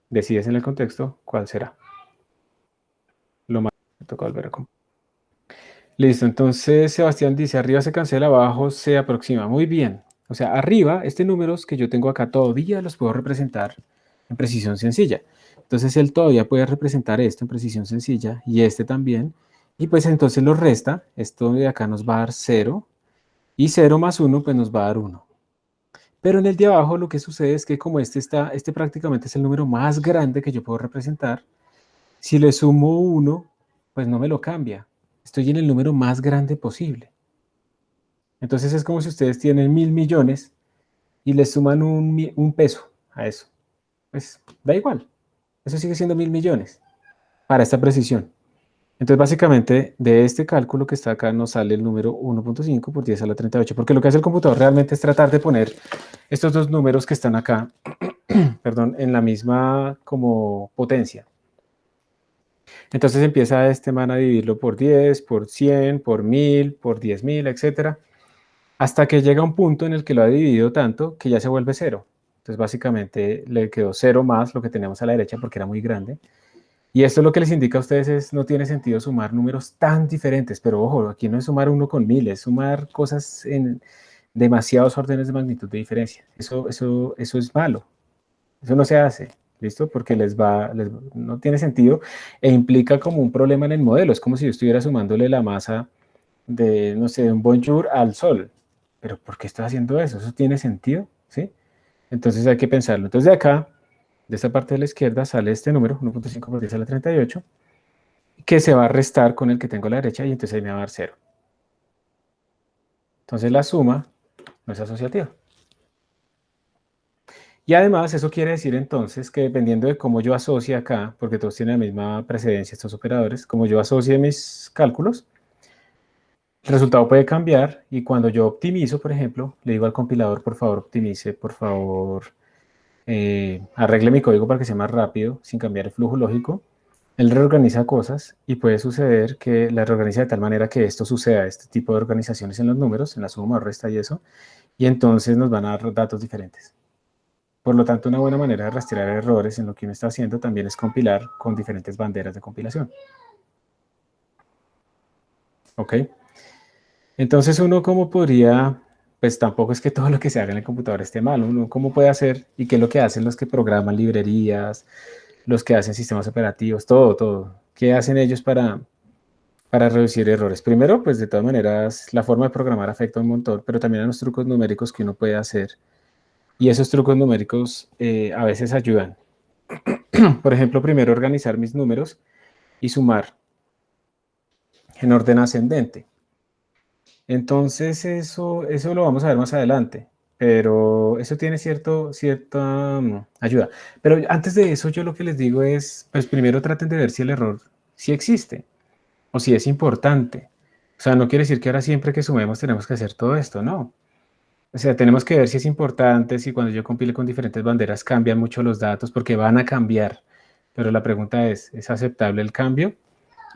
Decides en el contexto cuál será. Lo más me toca volver a Listo, entonces Sebastián dice, arriba se cancela, abajo se aproxima. Muy bien. O sea, arriba, este números que yo tengo acá todavía los puedo representar en precisión sencilla. Entonces él todavía puede representar esto en precisión sencilla y este también. Y pues entonces lo resta. Esto de acá nos va a dar 0 y 0 más 1 pues nos va a dar 1. Pero en el de abajo lo que sucede es que como este prácticamente es el número más grande que yo puedo representar, si le sumo 1, pues no me lo cambia. Estoy en el número más grande posible. Entonces es como si ustedes tienen 1.000.000.000 y le suman un peso a eso. Pues da igual. Eso sigue siendo 1.000.000.000 para esta precisión. Entonces básicamente de este cálculo que está acá nos sale el número 1.5 por 10 a la 38, porque lo que hace el computador realmente es tratar de poner estos dos números que están acá, perdón, en la misma como potencia. Entonces empieza este man a dividirlo por 10, por 100, por 1.000, por 10.000, etcétera, hasta que llega un punto en el que lo ha dividido tanto que ya se vuelve 0. Entonces básicamente le quedó 0 más lo que tenemos a la derecha porque era muy grande. Y esto lo que les indica a ustedes es, no tiene sentido sumar números tan diferentes, pero ojo, aquí no es sumar 1 con 1.000, es sumar cosas en demasiados órdenes de magnitud de diferencia. Eso es malo, eso no se hace, ¿listo? Porque no tiene sentido e implica como un problema en el modelo. Es como si yo estuviera sumándole la masa de, no sé, de un bonjour al sol. Pero ¿por qué estoy haciendo eso? ¿Eso tiene sentido? ¿Sí? Entonces hay que pensarlo. Entonces de acá, de esta parte de la izquierda, sale este número, 1.5 por 10 a la 38, que se va a restar con el que tengo a la derecha y entonces ahí me va a dar 0. Entonces la suma no es asociativa. Y además eso quiere decir entonces que dependiendo de cómo yo asocie acá, porque todos tienen la misma precedencia estos operadores, como yo asocie mis cálculos, el resultado puede cambiar y cuando yo optimizo, por ejemplo, le digo al compilador, por favor, optimice, por favor, arregle mi código para que sea más rápido, sin cambiar el flujo lógico, él reorganiza cosas y puede suceder que la reorganiza de tal manera que esto suceda, este tipo de organizaciones en los números, en la suma, resta y eso, y entonces nos van a dar datos diferentes. Por lo tanto, una buena manera de rastrear errores en lo que uno está haciendo también es compilar con diferentes banderas de compilación. ¿Ok? Entonces uno cómo podría, pues tampoco es que todo lo que se haga en el computador esté mal, uno cómo puede hacer y qué es lo que hacen los que programan librerías, los que hacen sistemas operativos, todo. ¿Qué hacen ellos para reducir errores? Primero, pues de todas maneras, la forma de programar afecta un montón, pero también hay unos trucos numéricos que uno puede hacer. Y esos trucos numéricos a veces ayudan. Por ejemplo, primero organizar mis números y sumar en orden ascendente. Entonces eso lo vamos a ver más adelante, pero eso tiene cierta ayuda. Pero antes de eso yo lo que les digo es, pues primero traten de ver si el error sí existe o si es importante. O sea, no quiere decir que ahora siempre que sumemos tenemos que hacer todo esto, no. O sea, tenemos que ver si es importante, si cuando yo compile con diferentes banderas cambian mucho los datos, porque van a cambiar. Pero la pregunta ¿es aceptable el cambio?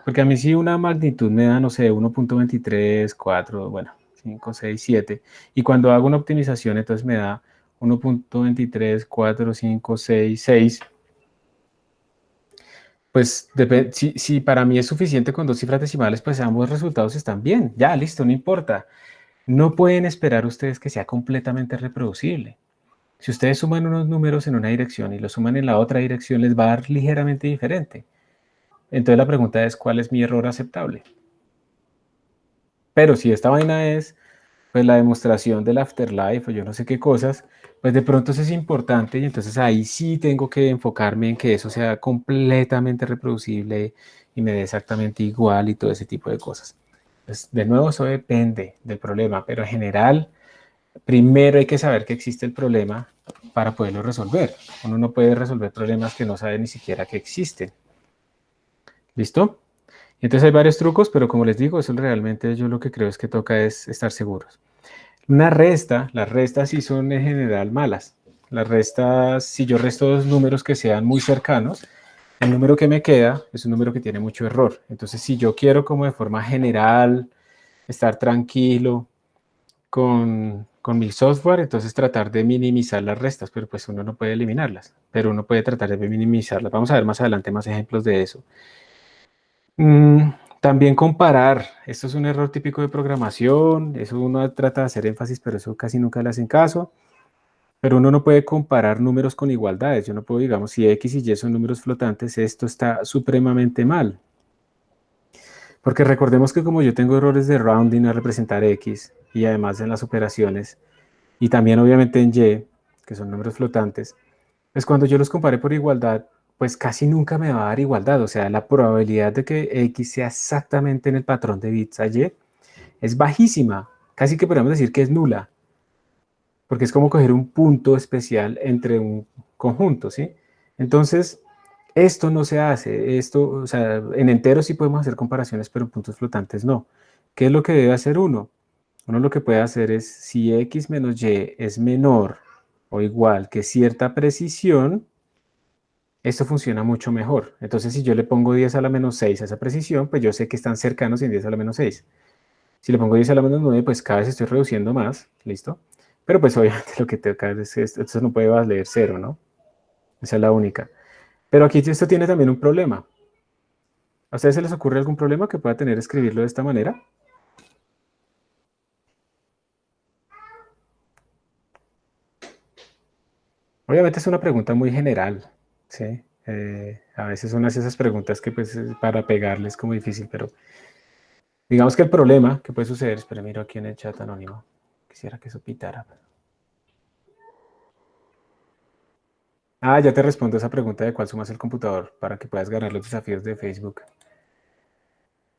Porque a mí si una magnitud me da, no sé, 1.23, 4, bueno, 5, 6, 7, y cuando hago una optimización entonces me da 1.23, 4, 5, 6, 6, pues si para mí es suficiente con dos cifras decimales, pues ambos resultados están bien, ya, listo, no importa. No pueden esperar ustedes que sea completamente reproducible. Si ustedes suman unos números en una dirección y los suman en la otra dirección, les va a dar ligeramente diferente. Entonces la pregunta es, ¿cuál es mi error aceptable? Pero si esta vaina es pues la demostración del afterlife o yo no sé qué cosas, pues de pronto eso es importante y entonces ahí sí tengo que enfocarme en que eso sea completamente reproducible y me dé exactamente igual y todo ese tipo de cosas. Pues de nuevo eso depende del problema, pero en general primero hay que saber que existe el problema para poderlo resolver. Uno no puede resolver problemas que no sabe ni siquiera que existen. ¿Listo? Entonces hay varios trucos, pero como les digo, eso realmente yo lo que creo es que toca es estar seguros. Las restas sí son en general malas. Las restas, si yo resto dos números que sean muy cercanos, el número que me queda es un número que tiene mucho error. Entonces, si yo quiero como de forma general estar tranquilo con mi software, entonces tratar de minimizar las restas, pero pues uno no puede eliminarlas, pero uno puede tratar de minimizarlas. Vamos a ver más adelante más ejemplos de eso. También comparar, esto es un error típico de programación, eso uno trata de hacer énfasis, pero eso casi nunca le hacen caso. Pero uno no puede comparar números con igualdades. Yo no puedo, digamos, si X y Y son números flotantes, esto está supremamente mal. Porque recordemos que como yo tengo errores de rounding al representar X y además en las operaciones, y también obviamente en Y, que son números flotantes, pues cuando yo los compare por igualdad, pues casi nunca me va a dar igualdad. O sea, la probabilidad de que X sea exactamente en el patrón de bits a Y es bajísima. Casi que podríamos decir que es nula. Porque es como coger un punto especial entre un conjunto, ¿sí? Entonces, esto no se hace. Esto, o sea, en enteros sí podemos hacer comparaciones, pero en puntos flotantes no. ¿Qué es lo que debe hacer uno? Uno lo que puede hacer es, si X menos Y es menor o igual que cierta precisión, esto funciona mucho mejor. Entonces, si yo le pongo 10 a la menos 6 a esa precisión, pues yo sé que están cercanos en 10 a la menos 6. Si le pongo 10 a la menos 9, pues cada vez estoy reduciendo más, ¿listo? Pero pues obviamente lo que toca es esto no puede valer cero, ¿no? Esa es la única. Pero aquí esto tiene también un problema. ¿A ustedes se les ocurre algún problema que pueda tener escribirlo de esta manera? Obviamente es una pregunta muy general, ¿sí? A veces son esas preguntas que pues para pegarles es como difícil, pero digamos que el problema que puede suceder, espera, miro aquí en el chat anónimo, quisiera que eso pitara. Ah, ya te respondo esa pregunta de cuál sumas el computador para que puedas ganar los desafíos de Facebook.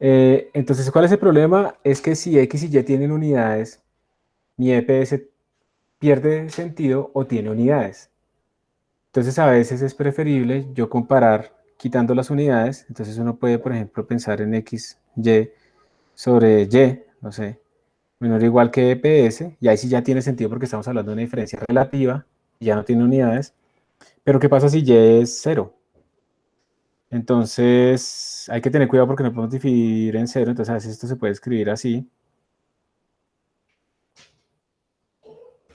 Entonces, ¿cuál es el problema? Es que si X y Y tienen unidades, mi EPS pierde sentido o tiene unidades. Entonces, a veces es preferible yo comparar quitando las unidades. Entonces, uno puede, por ejemplo, pensar en X, Y sobre Y, no sé, menor o igual que EPS, y ahí sí ya tiene sentido porque estamos hablando de una diferencia relativa, y ya no tiene unidades. Pero, ¿qué pasa si Y es cero? Entonces, hay que tener cuidado porque no podemos dividir en cero. Entonces, a veces esto se puede escribir así.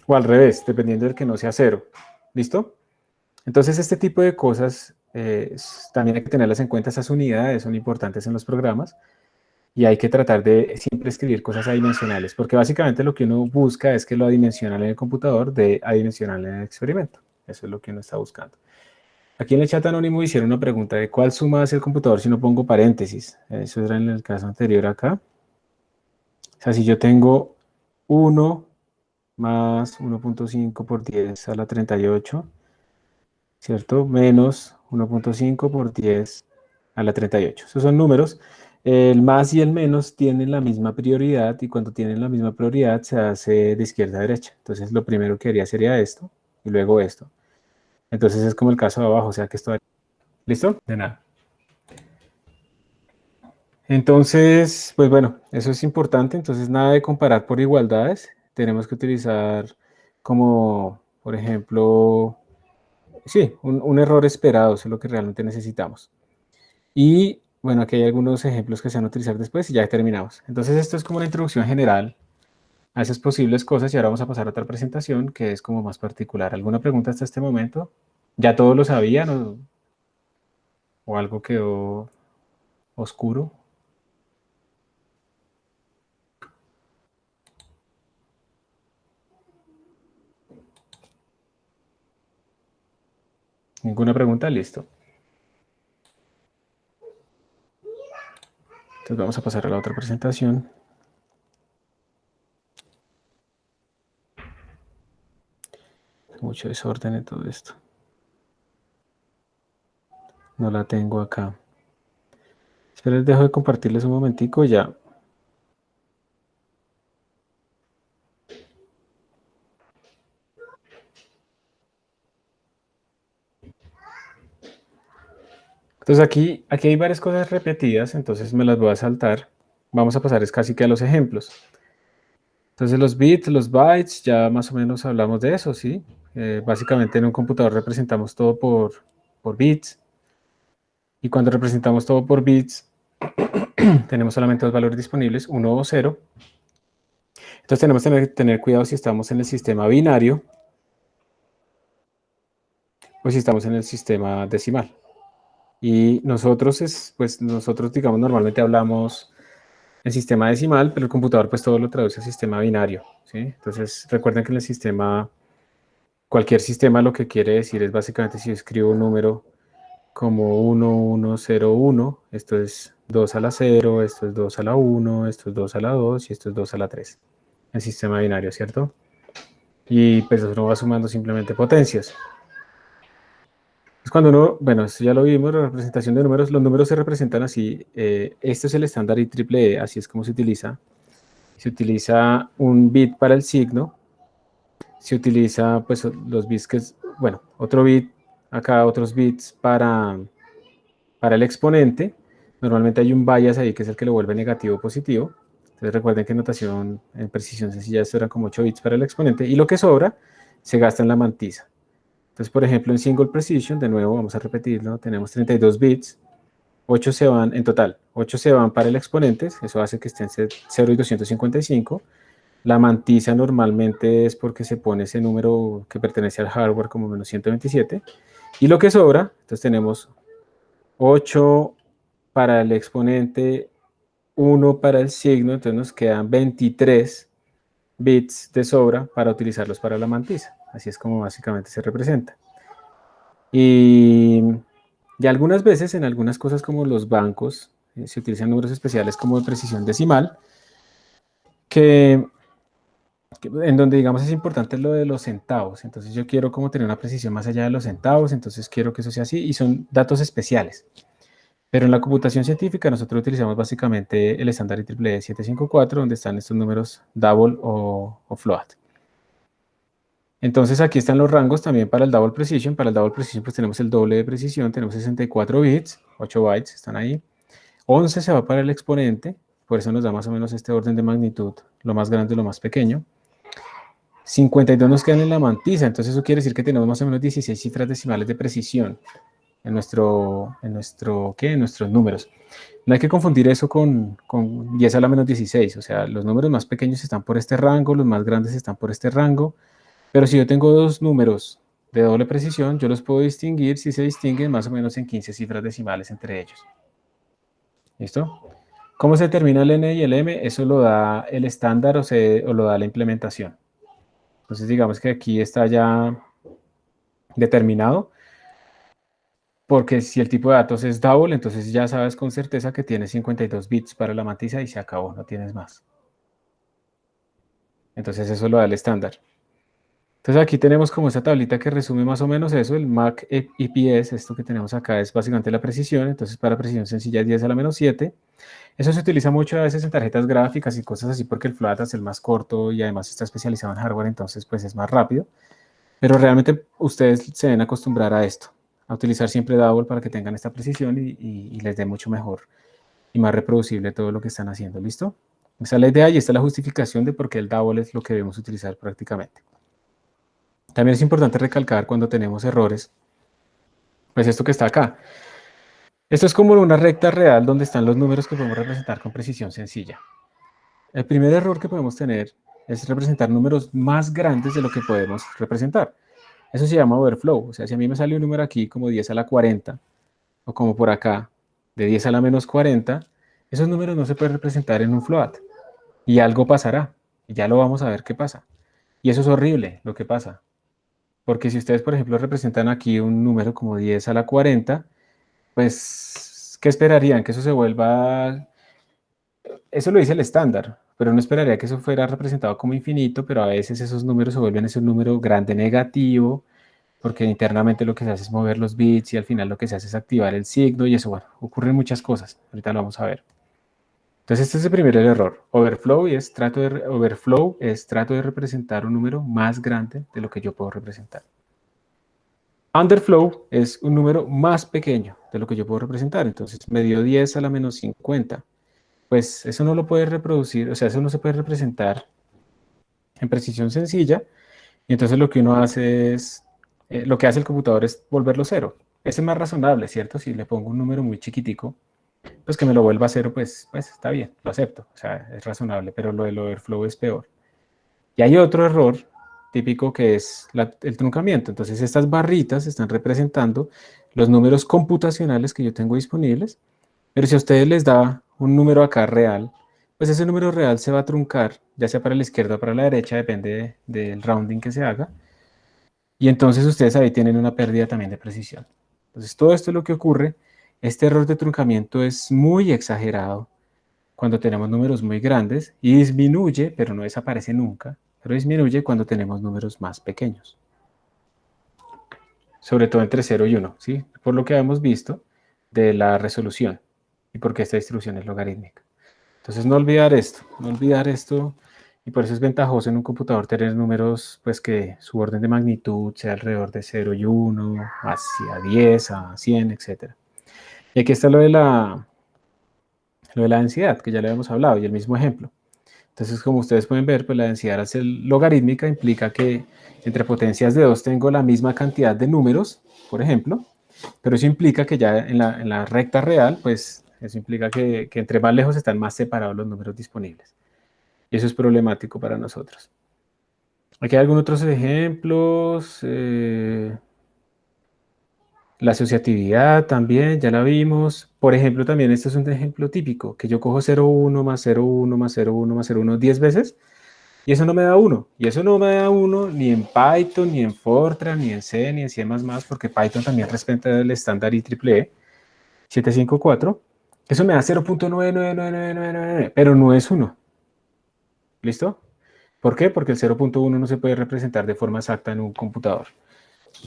O al revés, dependiendo del que no sea cero. ¿Listo? Entonces, este tipo de cosas también hay que tenerlas en cuenta. Esas unidades son importantes en los programas y hay que tratar de siempre escribir cosas adimensionales, porque básicamente lo que uno busca es que lo adimensional en el computador dé adimensional en el experimento. Eso es lo que uno está buscando. Aquí en el chat anónimo hicieron una pregunta de cuál suma hace el computador si no pongo paréntesis. Eso era en el caso anterior acá. O sea, si yo tengo 1 más 1.5 por 10 a la 38, ¿cierto? Menos 1.5 por 10 a la 38. Esos son números. El más y el menos tienen la misma prioridad y cuando tienen la misma prioridad se hace de izquierda a derecha. Entonces lo primero que haría sería esto y luego esto. Entonces es como el caso de abajo, o sea que esto... ¿Listo? De nada. Entonces, pues bueno, eso es importante. Entonces nada de comparar por igualdades. Tenemos que utilizar como, por ejemplo, sí, un error esperado, eso es lo que realmente necesitamos. Y bueno, aquí hay algunos ejemplos que se van a utilizar después y ya terminamos. Entonces esto es como una introducción general a esas posibles cosas y ahora vamos a pasar a otra presentación que es como más particular. ¿Alguna pregunta hasta este momento? ¿Ya todos lo sabían o algo quedó oscuro? ¿Ninguna pregunta? Listo. Entonces vamos a pasar a la otra presentación. Mucho desorden en todo esto. No la tengo acá. Espera, les dejo de compartirles un momentico ya. Entonces aquí hay varias cosas repetidas, entonces me las voy a saltar. Vamos a pasar es casi que a los ejemplos. Entonces los bits, los bytes, ya más o menos hablamos de eso, ¿sí? Básicamente en un computador representamos todo por bits. Y cuando representamos todo por bits, tenemos solamente dos valores disponibles, 1 o 0. Entonces tenemos que tener cuidado si estamos en el sistema binario o si estamos en el sistema decimal. Y pues nosotros, digamos, normalmente hablamos en sistema decimal, pero el computador pues todo lo traduce a sistema binario, ¿sí? Entonces recuerden que en el sistema, cualquier sistema lo que quiere decir es básicamente si yo escribo un número como 1101, esto es 2 a la 0, esto es 2 a la 1, esto es 2 a la 2 y esto es 2 a la 3. El sistema binario, ¿cierto? Y pues uno va sumando simplemente potencias. Es cuando uno, bueno, esto ya lo vimos, la representación de números, los números se representan así. Este es el estándar IEEE, así es como se utiliza. Se utiliza un bit para el signo, se utiliza pues los bits que es, bueno, otro bit, acá otros bits para el exponente. Normalmente hay un bias ahí que es el que lo vuelve negativo o positivo. Entonces recuerden que en notación, en precisión sencilla, esto eran como 8 bits para el exponente y lo que sobra se gasta en la mantisa. Entonces, por ejemplo, en single precision, de nuevo vamos a repetirlo, tenemos 32 bits, 8 se van en total, 8 se van para el exponente, eso hace que estén 0 y 255. La mantisa normalmente es porque se pone ese número que pertenece al hardware como menos 127. Y lo que sobra, entonces tenemos 8 para el exponente, 1 para el signo, entonces nos quedan 23 bits de sobra para utilizarlos para la mantisa. Así es como básicamente se representa. Y algunas veces en algunas cosas como los bancos se utilizan números especiales como de precisión decimal, que en donde digamos es importante lo de los centavos. Entonces yo quiero como tener una precisión más allá de los centavos, entonces quiero que eso sea así y son datos especiales. Pero en la computación científica nosotros utilizamos básicamente el estándar IEEE 754, donde están estos números double o float. Entonces aquí están los rangos también para el double precision. Para el double precision pues tenemos el doble de precisión, tenemos 64 bits, 8 bytes están ahí. 11 se va para el exponente, por eso nos da más o menos este orden de magnitud, lo más grande y lo más pequeño. 52 nos quedan en la mantisa, entonces eso quiere decir que tenemos más o menos 16 cifras decimales de precisión en nuestros números. No hay que confundir eso con 10 a la menos 16, o sea, los números más pequeños están por este rango, los más grandes están por este rango, pero si yo tengo dos números de doble precisión, yo los puedo distinguir si se distinguen más o menos en 15 cifras decimales entre ellos. ¿Listo? ¿Cómo se determina el n y el m? Eso lo da el estándar o lo da la implementación. Entonces digamos que aquí está ya determinado, porque si el tipo de datos es double, entonces ya sabes con certeza que tienes 52 bits para la matiza y se acabó, no tienes más. Entonces eso lo da el estándar. Entonces aquí tenemos como esa tablita que resume más o menos eso, el MAC EPS, esto que tenemos acá es básicamente la precisión, entonces para precisión sencilla es 10 a la menos 7. Eso se utiliza mucho a veces en tarjetas gráficas y cosas así porque el FLOAT es el más corto y además está especializado en hardware, entonces pues es más rápido. Pero realmente ustedes se deben acostumbrar a esto, a utilizar siempre Double para que tengan esta precisión y les dé mucho mejor y más reproducible todo lo que están haciendo, ¿listo? Esa es la idea y esta es la justificación de por qué el Double es lo que debemos utilizar prácticamente. También es importante recalcar cuando tenemos errores, pues esto que está acá. Esto es como una recta real donde están los números que podemos representar con precisión sencilla. El primer error que podemos tener es representar números más grandes de lo que podemos representar. Eso se llama overflow. O sea, si a mí me sale un número aquí como 10 a la 40, o como por acá, de 10 a la menos 40, esos números no se pueden representar en un float. Y algo pasará. Y ya lo vamos a ver qué pasa. Y eso es horrible lo que pasa. Porque si ustedes, por ejemplo, representan aquí un número como 10 a la 40, pues, ¿qué esperarían? Que eso se vuelva. Eso lo dice el estándar, pero no esperaría que eso fuera representado como infinito, pero a veces esos números se vuelven ese número grande negativo, porque internamente lo que se hace es mover los bits y al final lo que se hace es activar el signo y eso, bueno, ocurren muchas cosas. Ahorita lo vamos a ver. Entonces este es el primer error. Overflow es trato de representar un número más grande de lo que yo puedo representar. Underflow es un número más pequeño de lo que yo puedo representar. Entonces me dio 10 a la menos 50. Pues eso no lo puede reproducir, o sea, eso no se puede representar en precisión sencilla. Y entonces lo que uno hace es, lo que hace el computador es volverlo cero. Ese es más razonable, ¿cierto? Si le pongo un número muy chiquitico, pues que me lo vuelva cero, pues está bien, lo acepto. O sea, es razonable, pero lo del overflow es peor. Y hay otro error típico que es el truncamiento. Entonces estas barritas están representando los números computacionales que yo tengo disponibles, pero si a ustedes les da un número acá real, pues ese número real se va a truncar, ya sea para la izquierda o para la derecha, depende del rounding que se haga, y entonces ustedes ahí tienen una pérdida también de precisión. Entonces todo esto es lo que ocurre. Este error de truncamiento es muy exagerado cuando tenemos números muy grandes y disminuye, pero no desaparece nunca, pero disminuye cuando tenemos números más pequeños. Sobre todo entre 0 y 1, ¿sí? Por lo que hemos visto de la resolución y porque esta distribución es logarítmica. Entonces no olvidar esto, y por eso es ventajoso en un computador tener números pues que su orden de magnitud sea alrededor de 0 y 1, hacia 10, a 100, etc. Y aquí está lo de la densidad, que ya le habíamos hablado, y el mismo ejemplo. Entonces, como ustedes pueden ver, pues la densidad al ser logarítmica implica que entre potencias de 2 tengo la misma cantidad de números, por ejemplo, pero eso implica que ya en la recta real, pues eso implica que entre más lejos están más separados los números disponibles. Y eso es problemático para nosotros. Aquí hay algunos otros ejemplos. La asociatividad también, ya la vimos. Por ejemplo, también este es un ejemplo típico, que yo cojo 0,1 más 0,1 más 0,1 más 0,1 10 veces, y eso no me da 1. Y eso no me da 1 ni en Python, ni en Fortran, ni en C, ni en C++, porque Python también respeta el estándar IEEE 754. Eso me da 0.99999, pero no es 1. ¿Listo? ¿Por qué? Porque el 0.1 no se puede representar de forma exacta en un computador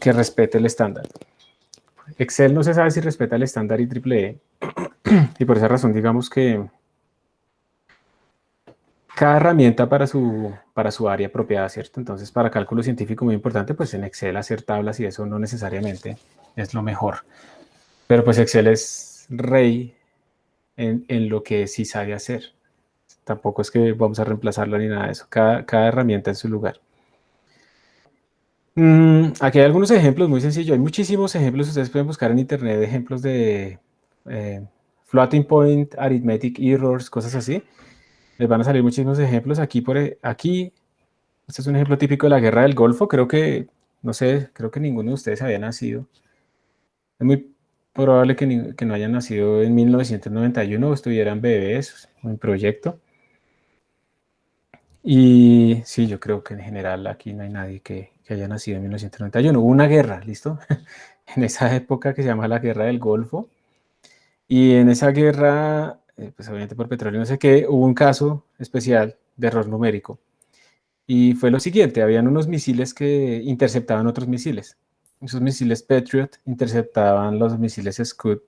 que respete el estándar. Excel no se sabe si respeta el estándar IEEE, y por esa razón digamos que cada herramienta para su área apropiada, ¿cierto? Entonces, para cálculo científico muy importante, pues en Excel hacer tablas y eso no necesariamente es lo mejor. Pero pues Excel es rey en lo que sí sabe hacer. Tampoco es que vamos a reemplazarlo ni nada de eso. Cada herramienta en su lugar. Aquí hay algunos ejemplos muy sencillos. Hay muchísimos ejemplos. Ustedes pueden buscar en internet ejemplos de floating point, arithmetic errors, cosas así. Les van a salir muchísimos ejemplos. Aquí, este es un ejemplo típico de la guerra del Golfo. Creo que, no sé, creo que ninguno de ustedes había nacido. Es muy probable que no hayan nacido en 1991 o estuvieran bebés en proyecto. Y sí, yo creo que en general aquí no hay nadie que haya nacido en 1991. Hubo una guerra, ¿listo? En esa época que se llama la Guerra del Golfo. Y en esa guerra, pues obviamente por petróleo no sé qué, hubo un caso especial de error numérico. Y fue lo siguiente, habían unos misiles que interceptaban otros misiles. Esos misiles Patriot interceptaban los misiles Scud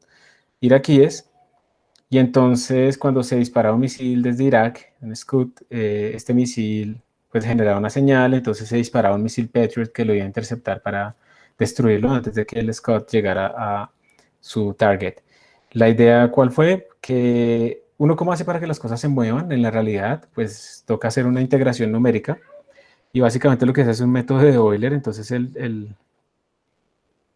iraquíes. Y entonces cuando se disparaba un misil desde Irak, un Scud, este misil pues generaba una señal, entonces se disparaba un misil Patriot que lo iba a interceptar para destruirlo antes de que el Scud llegara a su target. La idea, ¿cuál fue? Que uno, ¿cómo hace para que las cosas se muevan en la realidad? Pues toca hacer una integración numérica y básicamente lo que se hace es un método de Euler. Entonces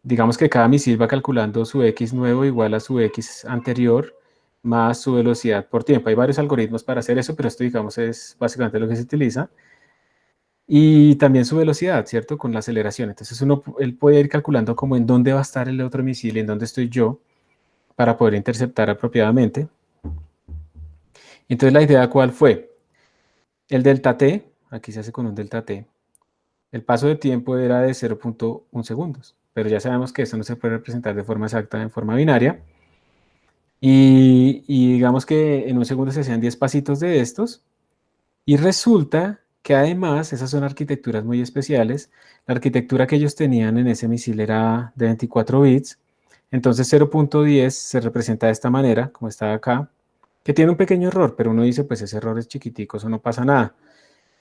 digamos que cada misil va calculando su X nuevo igual a su X anterior más su velocidad por tiempo. Hay varios algoritmos para hacer eso, pero esto digamos es básicamente lo que se utiliza. Y también su velocidad, ¿cierto? Con la aceleración. Entonces él puede ir calculando como en dónde va a estar el otro misil y en dónde estoy yo para poder interceptar apropiadamente. Entonces la idea, ¿cuál fue? El delta t, aquí se hace con un delta t, el paso de tiempo era de 0.1 segundos, pero ya sabemos que esto no se puede representar de forma exacta en forma binaria, y digamos que en un segundo se hacían 10 pasitos de estos, y resulta que además esas son arquitecturas muy especiales. La arquitectura que ellos tenían en ese misil era de 24 bits, entonces 0.10 se representa de esta manera, como está acá, que tiene un pequeño error, pero uno dice, pues ese error es chiquitico, eso no pasa nada.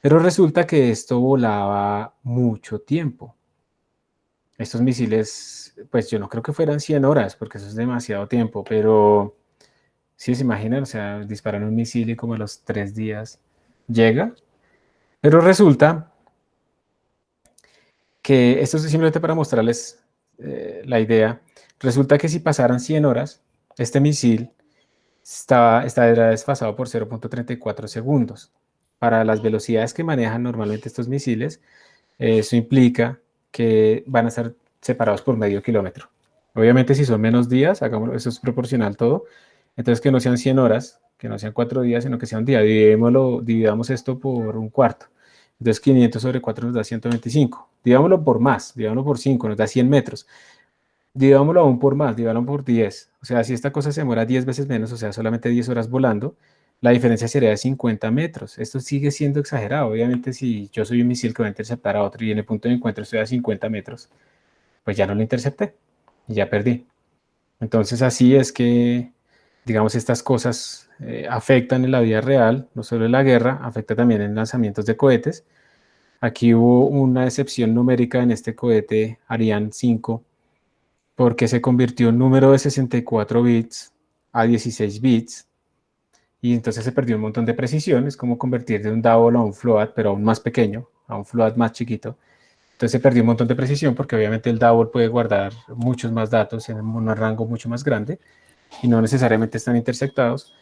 Pero resulta que esto volaba mucho tiempo. Estos misiles, pues yo no creo que fueran 100 horas, porque eso es demasiado tiempo, pero sí se imaginan, o sea, disparan un misil y como a los 3 días llega. Pero resulta que esto es simplemente para mostrarles la idea. Resulta que si pasaran 100 horas, este misil era desfasado por 0.34 segundos. Para las velocidades que manejan normalmente estos misiles, Eso implica que van a estar separados por medio kilómetro. Obviamente, si son menos días, hagámoslo, eso es proporcional todo. Entonces, que no sean 100 horas, que no sean 4 días, sino que sea un día. Dividamos esto por un cuarto. Entonces, 500 sobre 4 nos da 125. Divámoslo por más, divámoslo por 5, nos da 100 metros. Divámoslo aún por más, divámoslo por 10. O sea, si esta cosa se demora 10 veces menos, o sea, solamente 10 horas volando, la diferencia sería de 50 metros. Esto sigue siendo exagerado. Obviamente, si yo soy un misil que va a interceptar a otro y en el punto de encuentro estoy a 50 metros, pues ya no lo intercepté y ya perdí. Entonces, así es que, digamos, estas cosas afectan en la vida real, no solo en la guerra, afecta también en lanzamientos de cohetes. Aquí hubo una excepción numérica en este cohete Ariane 5 porque se convirtió un número de 64 bits a 16 bits y entonces se perdió un montón de precisión. Es como convertir de un DAVL a un float, pero aún más pequeño, a un float más chiquito. Entonces se perdió un montón de precisión porque obviamente el DAVL puede guardar muchos más datos en un rango mucho más grande y no necesariamente están intersectados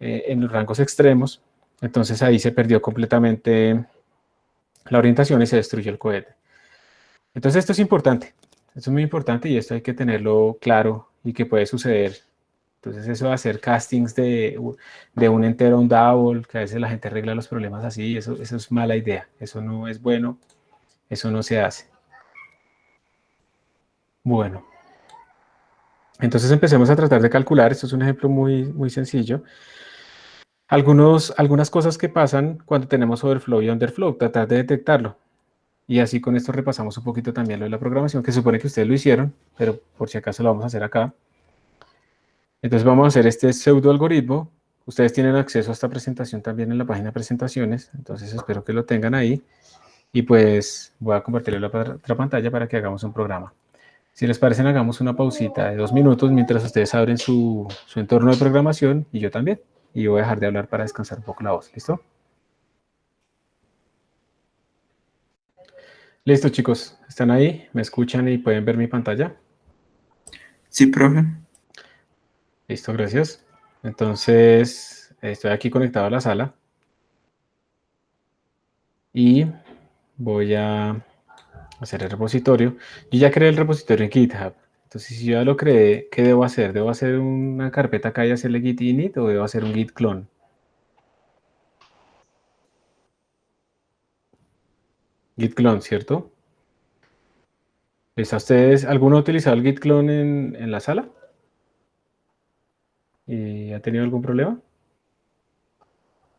en los rangos extremos. Entonces ahí se perdió completamente la orientación y se destruyó el cohete. Entonces esto es importante, esto es muy importante y esto hay que tenerlo claro y que puede suceder. Entonces eso de hacer castings de un entero a un double, que a veces la gente arregla los problemas así, eso es mala idea, eso no es bueno, eso no se hace. Bueno, entonces empecemos a tratar de calcular, esto es un ejemplo muy sencillo. Algunas cosas que pasan cuando tenemos overflow y underflow, tratar de detectarlo. Y así con esto repasamos un poquito también lo de la programación, que supone que ustedes lo hicieron, pero por si acaso lo vamos a hacer acá. Entonces vamos a hacer este pseudo algoritmo. Ustedes tienen acceso a esta presentación también en la página de presentaciones, entonces espero que lo tengan ahí. Y pues voy a compartirle la otra pantalla para que hagamos un programa. Si les parece, hagamos una pausita de 2 minutos mientras ustedes abren su entorno de programación y yo también. Y voy a dejar de hablar para descansar un poco la voz. ¿Listo? Listo, chicos. ¿Están ahí? ¿Me escuchan y pueden ver mi pantalla? Sí, profe. Listo, gracias. Entonces, estoy aquí conectado a la sala. Y voy a hacer el repositorio. Yo ya creé el repositorio en GitHub. Entonces, si yo ya lo creé, ¿qué debo hacer? ¿Debo hacer una carpeta acá y hacerle git init o debo hacer un git clone? Git clone, ¿cierto? ¿Está ustedes, alguno ha utilizado el git clone en la sala? ¿Y ha tenido algún problema?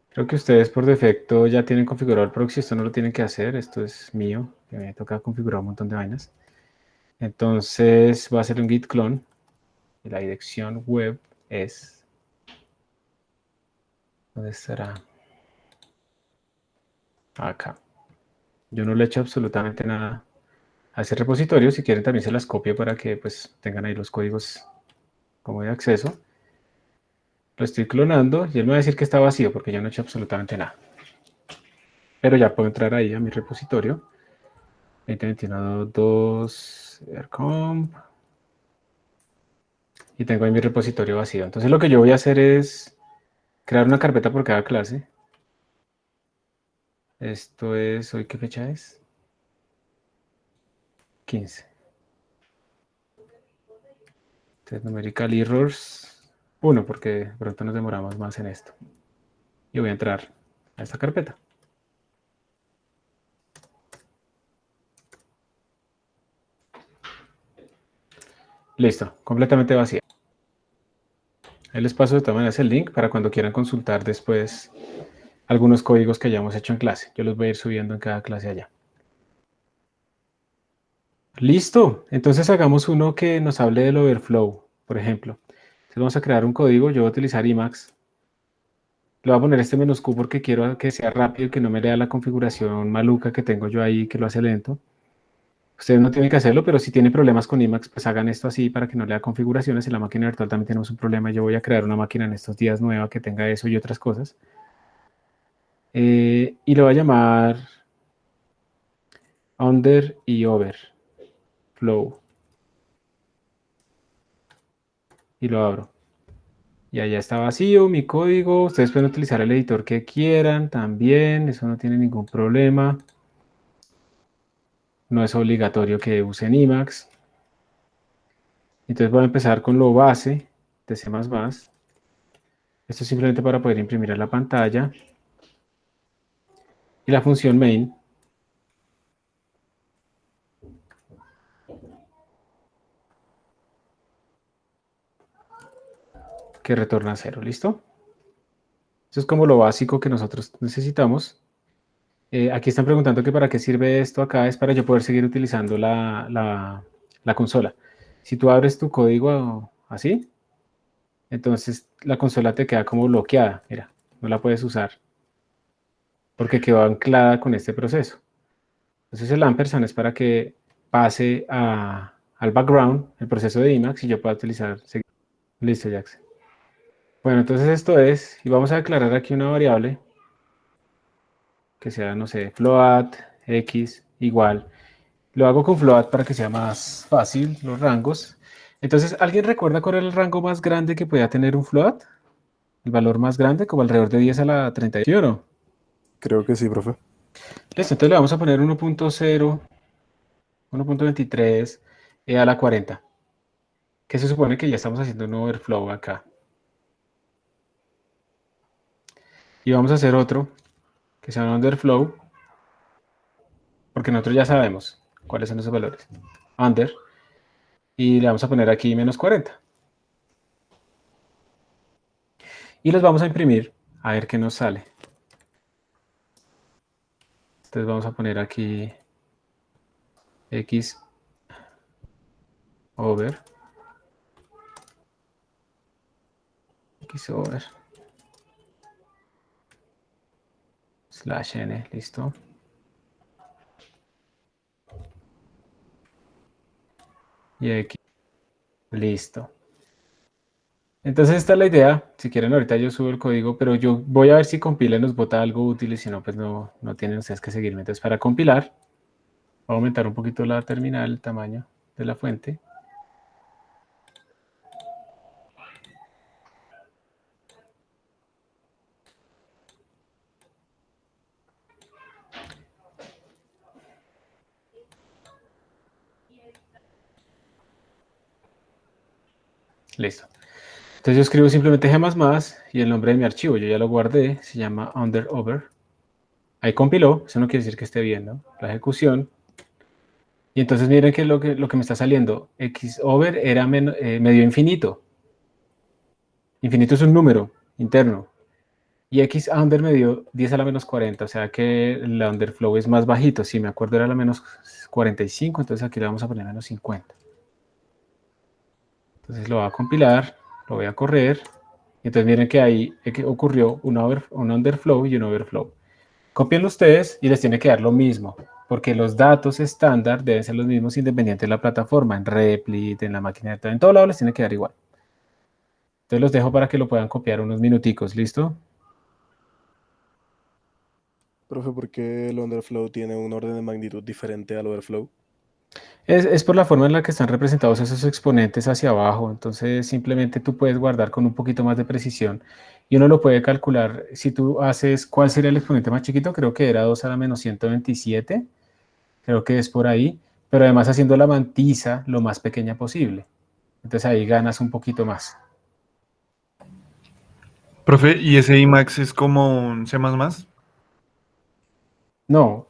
Creo que ustedes por defecto ya tienen configurado el proxy, esto no lo tienen que hacer, esto es mío, que me toca configurar un montón de vainas. Entonces voy a hacer un git clone y la dirección web es... ¿Dónde estará? Acá. Yo no le he hecho absolutamente nada a ese repositorio. Si quieren también se las copio para que pues tengan ahí los códigos como de acceso. Lo estoy clonando y él me va a decir que está vacío porque yo no he hecho absolutamente nada. Pero ya puedo entrar ahí a mi repositorio. 2021.2 aircomp. Y tengo ahí mi repositorio vacío. Entonces lo que yo voy a hacer es crear una carpeta por cada clase. Esto es, ¿hoy qué fecha es? 15. Entonces, numerical errors 1, porque de pronto nos demoramos más en esto. Y voy a entrar a esta carpeta. Listo, completamente vacía. Ahí les paso de todas maneras el link para cuando quieran consultar después algunos códigos que hayamos hecho en clase. Yo los voy a ir subiendo en cada clase allá. Listo, entonces hagamos uno que nos hable del overflow, por ejemplo. Entonces vamos a crear un código, yo voy a utilizar Emacs. Le voy a poner este -q porque quiero que sea rápido y que no me lea la configuración maluca que tengo yo ahí que lo hace lento. Ustedes no tienen que hacerlo, pero si tienen problemas con Emacs, pues hagan esto así para que no lea configuraciones. En la máquina virtual también tenemos un problema. Yo voy a crear una máquina en estos días nueva que tenga eso y otras cosas. Y lo voy a llamar under y over flow. Y lo abro. Y allá está vacío mi código. Ustedes pueden utilizar el editor que quieran también. Eso no tiene ningún problema. no es obligatorio que usen Emacs. Entonces voy a empezar con lo base de C++. Esto es simplemente para poder imprimir a la pantalla. Y la función main. Que retorna 0, ¿listo? Eso es como lo básico que nosotros necesitamos. Aquí están preguntando que para qué sirve esto acá. Es para yo poder seguir utilizando la consola. Si tú abres tu código así, entonces la consola te queda como bloqueada. Mira, no la puedes usar porque quedó anclada con este proceso. Entonces el ampersand es para que pase al background el proceso de Emacs y yo pueda utilizar. Listo, Jackson. Bueno, entonces esto es, y vamos a declarar aquí una variable que sea, no sé, float, x, igual. Lo hago con float para que sea más fácil los rangos. Entonces, ¿alguien recuerda cuál era el rango más grande que podía tener un float? El valor más grande, como alrededor de 10 a la 31. Creo que sí, profe. Listo, entonces le vamos a poner 1.0, 1.23 a la 40. Que se supone que ya estamos haciendo un overflow acá. Y vamos a hacer otro, que sea un underflow, porque nosotros ya sabemos cuáles son esos valores. Under. Y le vamos a poner aquí menos 40. Y los vamos a imprimir a ver qué nos sale. Entonces vamos a poner aquí x over slash n, listo. Y x, listo. Entonces esta es la idea. Si quieren ahorita yo subo el código, pero yo voy a ver si compila y nos bota algo útil y si no, pues no tienen ustedes que seguirme. Entonces para compilar, voy a aumentar un poquito la terminal, el tamaño de la fuente. Listo. Entonces yo escribo simplemente G++ y el nombre de mi archivo, yo ya lo guardé, se llama underover. Ahí compiló, eso no quiere decir que esté bien, ¿no? La ejecución. Y entonces miren que lo que me está saliendo, xover era medio infinito. Infinito es un número interno. Y xunder me dio 10 a la menos 40, o sea que el underflow es más bajito. Si me acuerdo era la menos 45, entonces aquí le vamos a poner menos 50. Entonces lo voy a compilar, lo voy a correr. Y entonces miren que ahí ocurrió un underflow y un overflow. Cópienlo ustedes y les tiene que dar lo mismo, porque los datos estándar deben ser los mismos independientes de la plataforma, en Replit, en la máquina, en todo lado les tiene que dar igual. Entonces los dejo para que lo puedan copiar unos minuticos, ¿listo? Profe, ¿por qué el underflow tiene un orden de magnitud diferente al overflow? Es por la forma en la que están representados esos exponentes hacia abajo, entonces simplemente tú puedes guardar con un poquito más de precisión y uno lo puede calcular. Si tú haces, ¿cuál sería el exponente más chiquito? Creo que era 2 a la menos 127, creo que es por ahí, pero además haciendo la mantisa lo más pequeña posible. Entonces ahí ganas un poquito más. Profe, ¿y ese Emacs es como un C++? No,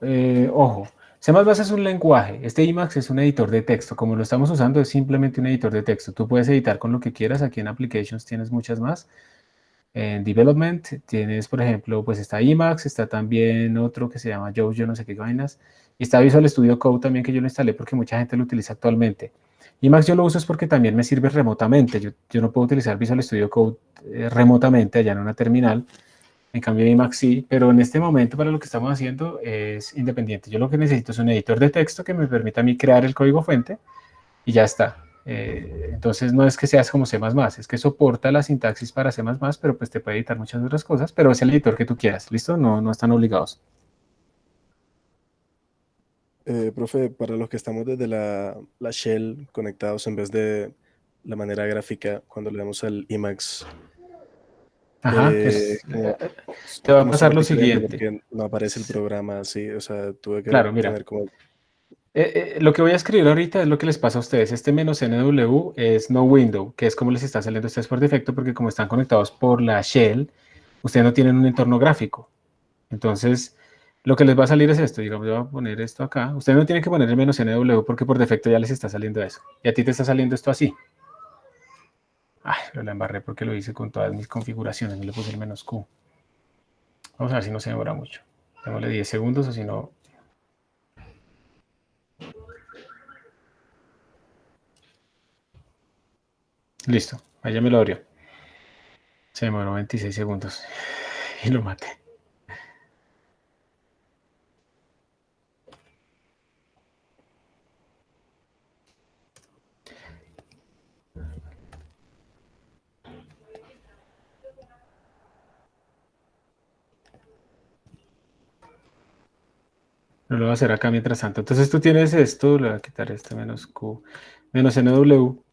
ojo, C++ es un lenguaje, este Emacs es un editor de texto, como lo estamos usando es simplemente un editor de texto, tú puedes editar con lo que quieras, aquí en Applications tienes muchas más, en Development tienes, por ejemplo, pues está Emacs, está también otro que se llama yo no sé qué vainas, y está Visual Studio Code también que yo lo instalé porque mucha gente lo utiliza actualmente. Emacs yo lo uso es porque también me sirve remotamente, yo no puedo utilizar Visual Studio Code remotamente allá en una terminal. En cambio, Emacs sí, pero en este momento para lo que estamos haciendo es independiente. Yo lo que necesito es un editor de texto que me permita a mí crear el código fuente y ya está. Entonces no es que seas como C++, es que soporta la sintaxis para C++, pero pues te puede editar muchas otras cosas, pero es el editor que tú quieras, ¿listo? No están obligados. Profe, para los que estamos desde la shell conectados en vez de la manera gráfica, cuando le damos al Emacs, Ajá, te va a ¿cómo está pasar más lo diferente? siguiente. Porque no aparece el programa así, o sea, tuve que Claro, mira, tener como... Lo que voy a escribir ahorita es lo que les pasa a ustedes. Este "-nw" es no window, que es como les está saliendo a ustedes por defecto, porque como están conectados por la shell, ustedes no tienen un entorno gráfico. Entonces, lo que les va a salir es esto. Digamos, yo voy a poner esto acá. Ustedes no tienen que poner el "-nw" porque por defecto ya les está saliendo eso. Y a ti te está saliendo esto así. Ay, pero la embarré porque lo hice con todas mis configuraciones. No le puse el "-q". Vamos a ver si no se demora mucho. Démosle 10 segundos o si no... Listo, ahí ya me lo abrió. Se demoró 26 segundos y lo maté. Lo voy a hacer acá mientras tanto. Entonces tú tienes esto, le voy a quitar este "-q", "-nw".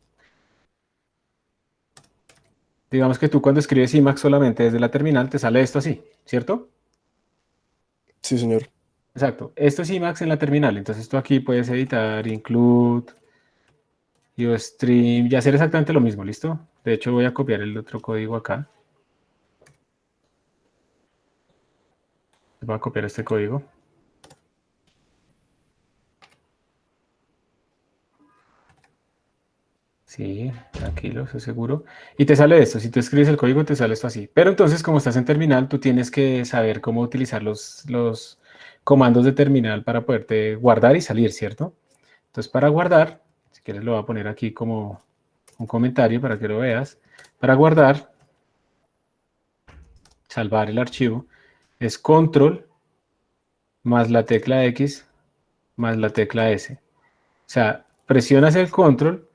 Digamos que tú cuando escribes Emacs solamente desde la terminal te sale esto así, ¿cierto? Sí, señor. Exacto. Esto es Emacs en la terminal. Entonces tú aquí puedes editar, include, iostream y hacer exactamente lo mismo, ¿listo? De hecho voy a copiar el otro código acá. Voy a copiar este código. Sí, tranquilo, estoy seguro. Y te sale esto, si tú escribes el código te sale esto así. Pero entonces, como estás en terminal, tú tienes que saber cómo utilizar los comandos de terminal para poderte guardar y salir, ¿cierto? Entonces, para guardar, si quieres lo voy a poner aquí como un comentario para que lo veas. Para guardar, salvar el archivo, es control más la tecla X más la tecla S. O sea, presionas el control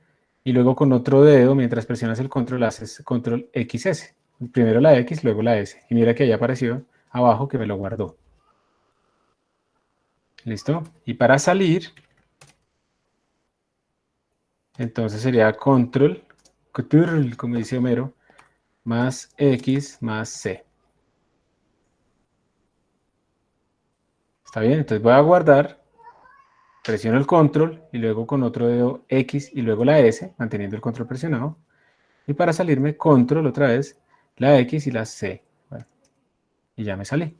y luego con otro dedo, mientras presionas el control, haces control XS. Primero la X, luego la S. Y mira que ahí apareció abajo que me lo guardó. ¿Listo? Y para salir, entonces sería control, como dice Homero, más X más C. ¿Está bien? Entonces voy a guardar, presiono el control y luego con otro dedo X y luego la S, manteniendo el control presionado. Y para salirme, control otra vez, la X y la C. Bueno, y ya me salí.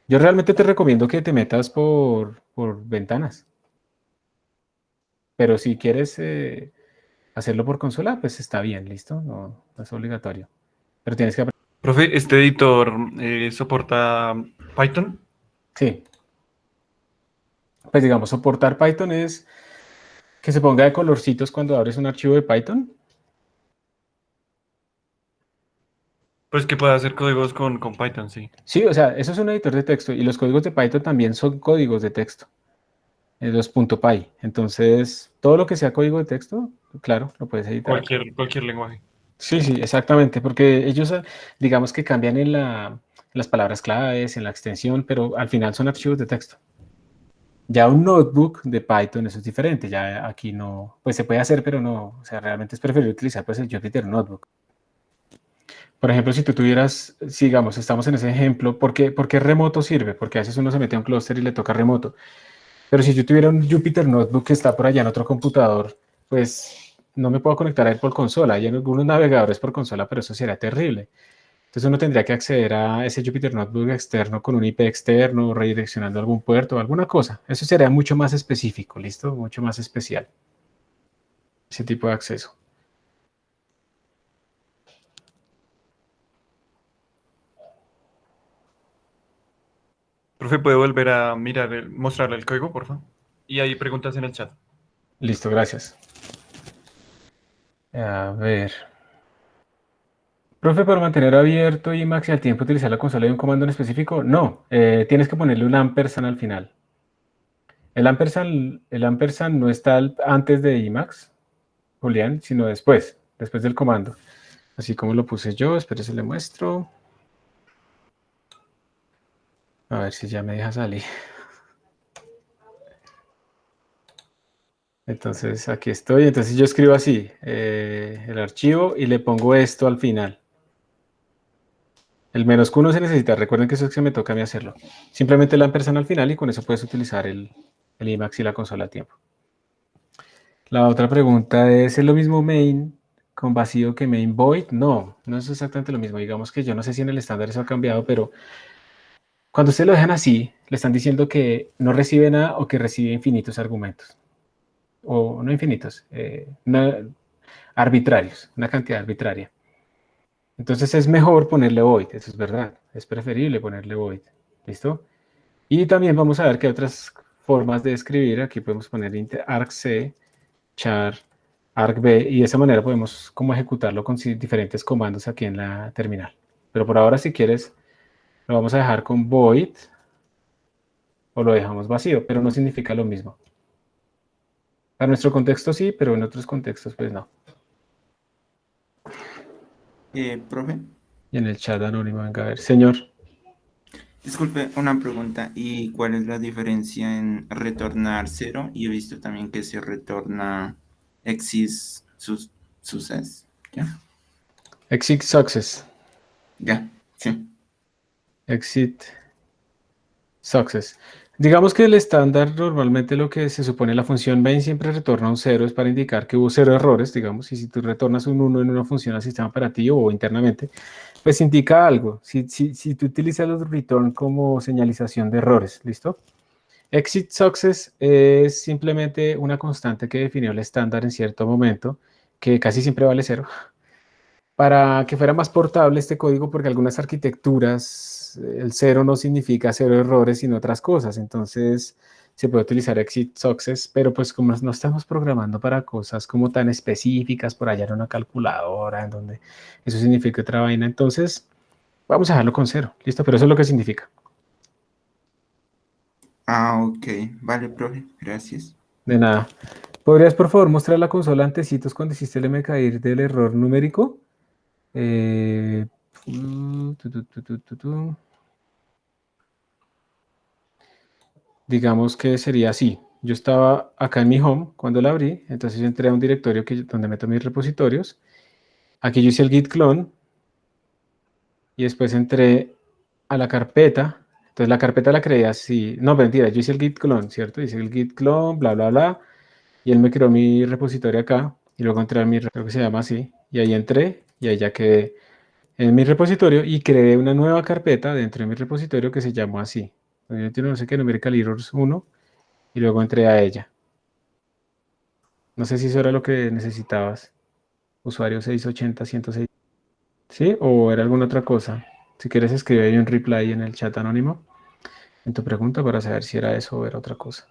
Yo realmente te recomiendo que te metas por ventanas. Pero si quieres hacerlo por consola, pues está bien, ¿listo? No, no es obligatorio. Pero tienes que aprender. Profe, ¿este editor soporta Python? Sí. Pues digamos, soportar Python es que se ponga de colorcitos cuando abres un archivo de Python. Pues que pueda hacer códigos con Python, sí. Sí, o sea, eso es un editor de texto y los códigos de Python también son códigos de texto. Los .py. Entonces, todo lo que sea código de texto, claro, lo puedes editar acá. Cualquier lenguaje. Sí, sí, exactamente, porque ellos, digamos que cambian en las palabras claves, en la extensión, pero al final son archivos de texto. Ya un notebook de Python, eso es diferente, ya aquí no, pues se puede hacer, pero no, o sea, realmente es preferible utilizar pues el Jupyter Notebook. Por ejemplo, si tú tuvieras, sigamos, estamos en ese ejemplo, ¿por qué remoto sirve? Porque a veces uno se mete a un clúster y le toca remoto. Pero si yo tuviera un Jupyter Notebook que está por allá en otro computador, pues no me puedo conectar a él por consola. Hay algunos navegadores por consola, pero eso sería terrible. Entonces uno tendría que acceder a ese Jupyter Notebook externo con un IP externo, redireccionando algún puerto o alguna cosa. Eso sería mucho más específico, ¿listo? Mucho más especial. Ese tipo de acceso. Profe, ¿puede volver a mirar, mostrarle el código, por favor? Y hay preguntas en el chat. Listo, gracias. A ver. Profe, ¿para mantener abierto Emacs y al tiempo utilizar la consola de un comando en específico? No, tienes que ponerle un ampersand al final. El ampersand no está antes de Emacs, Julián, sino después del comando. Así como lo puse yo, espérese, le muestro. A ver si ya me deja salir. Entonces, aquí estoy. Entonces yo escribo así, el archivo y le pongo esto al final. El -q no se necesita, recuerden que eso es que me toca a mí hacerlo. Simplemente el ampersand al final y con eso puedes utilizar el el Emacs y la consola a tiempo. La otra pregunta es lo mismo main con vacío que main void? No, no es exactamente lo mismo. Digamos que yo no sé si en el estándar eso ha cambiado, pero cuando ustedes lo dejan así, le están diciendo que no recibe nada o que recibe infinitos argumentos. O no infinitos, arbitrarios, una cantidad arbitraria. Entonces es mejor ponerle void, eso es verdad. Es preferible ponerle void. ¿Listo? Y también vamos a ver que hay otras formas de escribir. Aquí podemos poner argc, char, argv, y de esa manera podemos como ejecutarlo con diferentes comandos aquí en la terminal. Pero por ahora, si quieres, lo vamos a dejar con void o lo dejamos vacío, pero no significa lo mismo. Para nuestro contexto sí, pero en otros contextos pues no. Profe, Y en el chat anónimo, venga a ver. Señor, disculpe, una pregunta. ¿Y cuál es la diferencia en retornar cero? Y he visto también que se retorna exist success. ¿Ya? exit success. Ya, sí. Exit success. Digamos que el estándar normalmente lo que se supone la función main siempre retorna un 0, es para indicar que hubo 0 errores, digamos, y si tú retornas un 1 en una función al sistema operativo o internamente, pues indica algo. Si tú utilizas los return como señalización de errores, ¿listo? Exit success es simplemente una constante que definió el estándar en cierto momento, que casi siempre vale 0, para que fuera más portable este código, porque algunas arquitecturas el 0 no significa 0 errores, sino otras cosas. Entonces se puede utilizar exit success, pero pues como no estamos programando para cosas como tan específicas, por allá en una calculadora, en donde eso significa otra vaina, entonces vamos a dejarlo con 0, ¿listo? Pero eso es lo que significa. Ah, ok. Vale, profe. Gracias. De nada. ¿Podrías, por favor, mostrar la consola antecitos cuando hiciste el mkdir del error numérico? Eh, tu, tu, tu, tu, tu, tu. Digamos que sería así. Yo estaba acá en mi home cuando la abrí, entonces yo entré a un directorio donde meto mis repositorios. Aquí yo hice el git clone y después entré a la carpeta. Entonces la carpeta la creé así. No, mentira, yo hice el git clone, ¿cierto? Hice el git clone, bla, bla, bla. Y él me creó mi repositorio acá. Y luego entré a mi, creo que se llama así. Y ahí entré y ahí ya quedé en mi repositorio y creé una nueva carpeta dentro de mi repositorio que se llamó así. Yo tengo no sé qué, numerical errors 1 y luego entré a ella. No sé si eso era lo que necesitabas. Usuario 680-106. ¿Sí? ¿O era alguna otra cosa? Si quieres escribir ahí un reply en el chat anónimo en tu pregunta para saber si era eso o era otra cosa.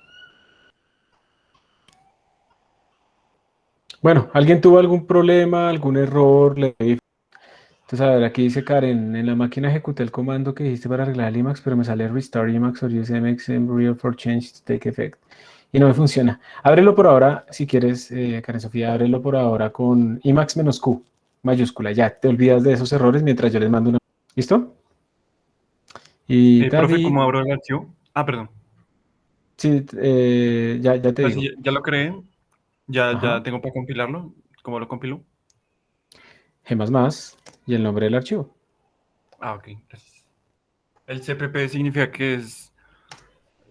Bueno, ¿alguien tuvo algún problema, algún error? Entonces, a ver, aquí dice Karen, en la máquina ejecuté el comando que dijiste para arreglar el Emacs, pero me sale restart Emacs or use Emacs and real for change to take effect. Y no me funciona. Ábrelo por ahora, si quieres, Karen Sofía, ábrelo por ahora con Emacs-Q, mayúscula. Ya, te olvidas de esos errores mientras yo les mando una. ¿Listo? Y Profe, David, ¿cómo abro el archivo? Ah, perdón. sí, ya te No, digo. sí, ya lo creé. Ya Ajá, tengo para compilarlo. ¿Cómo lo compilo? G++ y el nombre del archivo. Ah, ok, gracias. ¿El CPP significa que es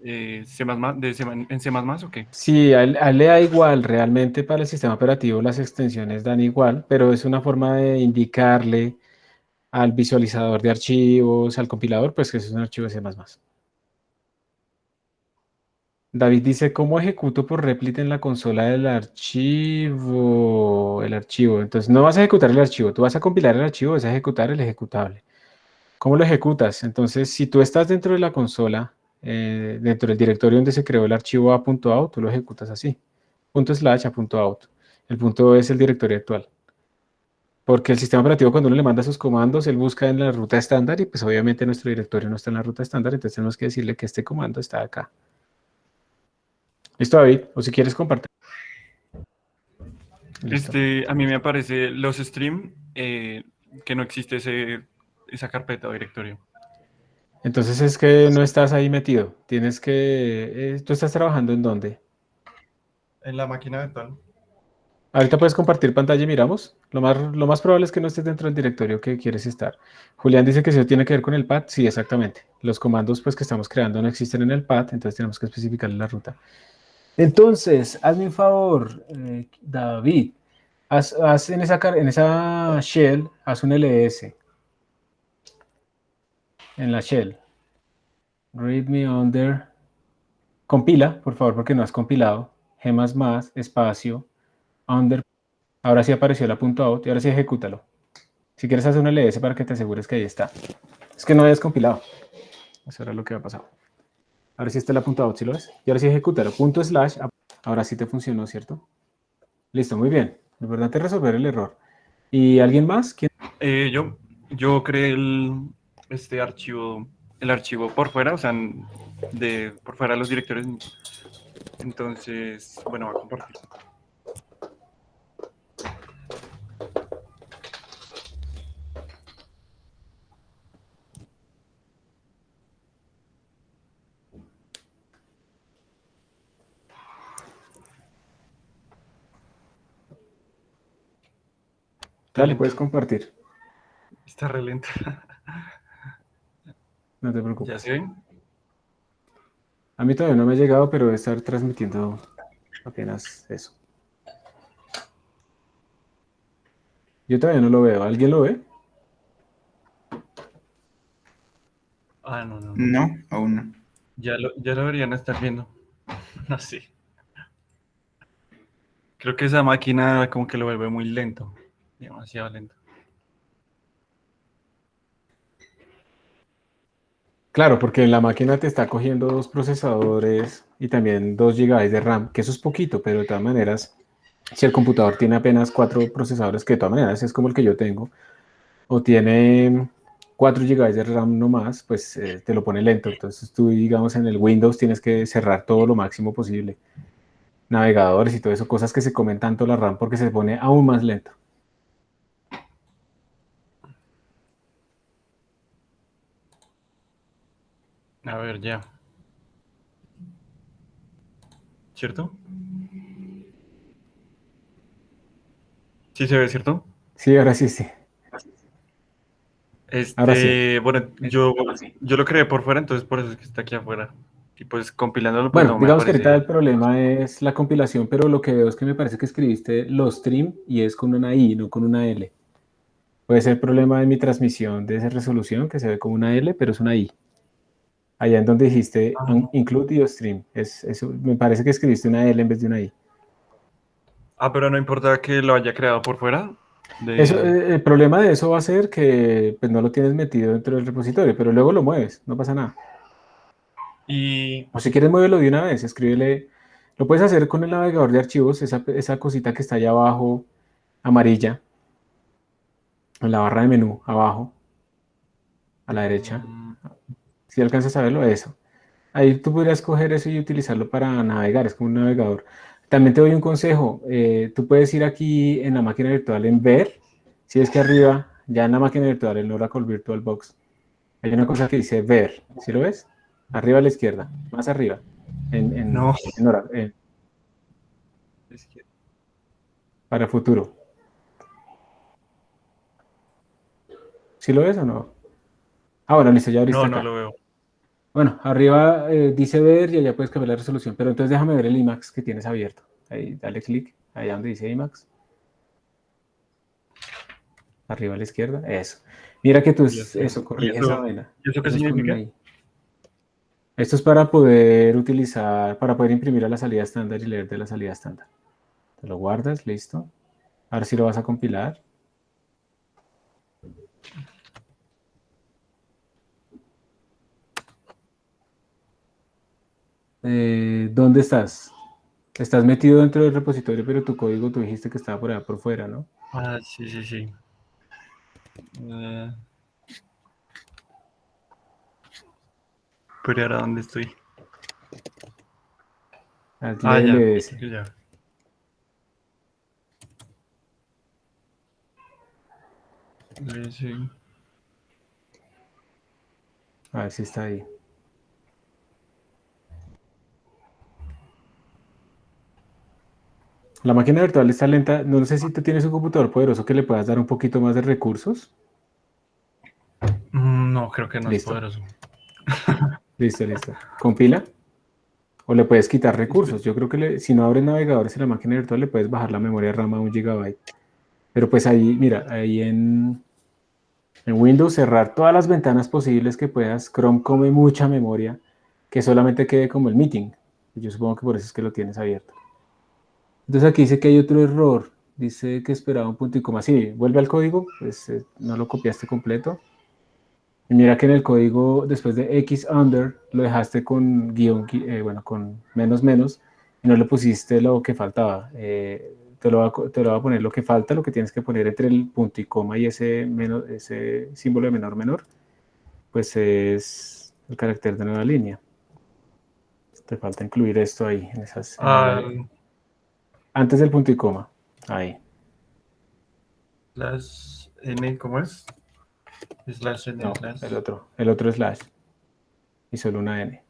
C++, en C++, o qué? Sí, a él le da igual, realmente para el sistema operativo las extensiones dan igual, pero es una forma de indicarle al visualizador de archivos, al compilador, pues que es un archivo de C++. David dice, ¿cómo ejecuto por Replit en la consola del archivo? El archivo. Entonces, no vas a ejecutar el archivo, tú vas a compilar el archivo, vas a ejecutar el ejecutable. ¿Cómo lo ejecutas? Entonces, si tú estás dentro de la consola, dentro del directorio donde se creó el archivo a.out, tú lo ejecutas así, /a.out. El punto es el directorio actual. Porque el sistema operativo cuando uno le manda sus comandos, él busca en la ruta estándar y pues obviamente nuestro directorio no está en la ruta estándar, entonces tenemos que decirle que este comando está acá. ¿Listo, David? O si quieres compartir. Listo. A mí me aparece los stream que no existe esa carpeta o directorio. Entonces es que no estás ahí metido. Tienes que... ¿tú estás trabajando en dónde? En la máquina virtual. Ahorita puedes compartir pantalla y miramos. Lo más probable es que no estés dentro del directorio que quieres estar. Julián dice que eso tiene que ver con el path. Sí, exactamente. Los comandos pues, que estamos creando no existen en el path, entonces tenemos que especificarle la ruta. Entonces, hazme un favor, David. Haz en esa shell, haz un ls en la shell. Readme under. Compila, por favor, porque no has compilado. G++, espacio, under. Ahora sí apareció la .out y ahora sí ejecútalo. Si quieres hacer un ls para que te asegures que ahí está. Es que no habías compilado. Eso era lo que había pasado. Ahora sí está la .out, ¿sí lo ves? Y ahora sí ejecútalo. // Ahora sí te funcionó, ¿cierto? Listo, muy bien. Lo importante es resolver el error. ¿Y alguien más? ¿Quién? Yo creé el archivo por fuera, o sea, por fuera de los directorios. Entonces, bueno, voy a compartir. Dale, puedes compartir. Está re lento. No te ¿Ya preocupes. se ven? A mí todavía no me ha llegado, pero debe estar transmitiendo apenas eso. Yo todavía no lo veo. ¿Alguien lo ve? Ah, no. No, aún no. Ya lo deberían estar viendo. No sé. Creo que esa máquina como que lo vuelve muy lento. Demasiado lento. Claro, porque la máquina te está cogiendo 2 procesadores y también 2 GB de RAM, que eso es poquito, pero de todas maneras, si el computador tiene apenas 4 procesadores, que de todas maneras es como el que yo tengo, o tiene 4 GB de RAM no más, pues te lo pone lento. Entonces tú, digamos, en el Windows tienes que cerrar todo lo máximo posible. Navegadores y todo eso, cosas que se comen tanto la RAM porque se pone aún más lento. A ver, ya. ¿Cierto? Sí se ve, ¿cierto? Sí, ahora sí, sí. Ahora sí. Bueno, yo lo creé por fuera, entonces por eso es que está aquí afuera. Y pues compilándolo, pues Bueno, no me digamos que ahorita aparece. el problema es la compilación, pero lo que veo es que me parece que escribiste los stream y es con una I, no con una L. Puede ser problema de mi transmisión de esa resolución, que se ve como una L, pero es una I. Allá en donde dijiste include your stream. Eso, me parece que escribiste una L en vez de una I. Pero no importa que lo haya creado por fuera. Eso, De... el problema de eso va a ser que pues, no lo tienes metido dentro del repositorio, pero luego lo mueves, no pasa nada. Y O si quieres, muévelo de una vez, escríbele. Lo puedes hacer con el navegador de archivos, esa cosita que está allá abajo, amarilla, en la barra de menú, abajo, a la derecha. Si alcanzas a verlo, eso. Ahí tú podrías coger eso y utilizarlo para navegar, es como un navegador. También te doy un consejo, tú puedes ir aquí en la máquina virtual en ver, si es que arriba, ya en la máquina virtual, en Oracle VirtualBox, hay una cosa que dice ver, ¿sí lo ves? Arriba a la izquierda, más arriba, no. para futuro. ¿Sí lo ves o no? Ah, bueno, listo, ya abriste No, no acá. lo veo. Bueno, arriba dice ver y allá puedes cambiar la resolución, pero entonces déjame ver el IMAX que tienes abierto. Ahí, dale clic, allá donde dice IMAX. Arriba a la izquierda, eso. Mira que tú, Ya sé. eso, ¿Y corrige esa vaina. y eso qué Eso es con una significa? I. Esto es para poder utilizar, para poder imprimir a la salida estándar y leer de la salida estándar. Te lo guardas, listo. Ahora sí lo vas a compilar. ¿Dónde estás? Estás metido dentro del repositorio, pero tu código tú dijiste que estaba por allá por fuera, ¿no? Sí. Eh, pero ahora dónde estoy. Hazle Ya. ls. Creo que ya. Sí. A ver si está ahí. La máquina virtual está lenta. No sé si tú tienes un computador poderoso que le puedas dar un poquito más de recursos. No, creo que no es Listo, poderoso. listo, listo. ¿Compila? O le puedes quitar recursos. Espe- Yo creo que si no abres navegadores en la máquina virtual, le puedes bajar la memoria RAM a 1 GB. Pero pues ahí, mira, ahí en Windows cerrar todas las ventanas posibles que puedas. Chrome come mucha memoria, que solamente quede como el meeting. Yo supongo que por eso es que lo tienes abierto. Entonces aquí dice que hay otro error. Dice que esperaba un punto y coma. Sí, vuelve al código, pues no lo copiaste completo. Y mira que en el código, después de X under, lo dejaste con guión, bueno, con menos menos, y no le pusiste lo que faltaba. Te lo voy a poner lo que falta, lo que tienes que poner entre el punto y coma y ese símbolo de menor menor, pues es el carácter de nueva línea. Te falta incluir esto ahí, Ah, antes del punto y coma. Ahí. slash N, ¿cómo es? Slash N, No, slash. el otro slash. Y solo una N.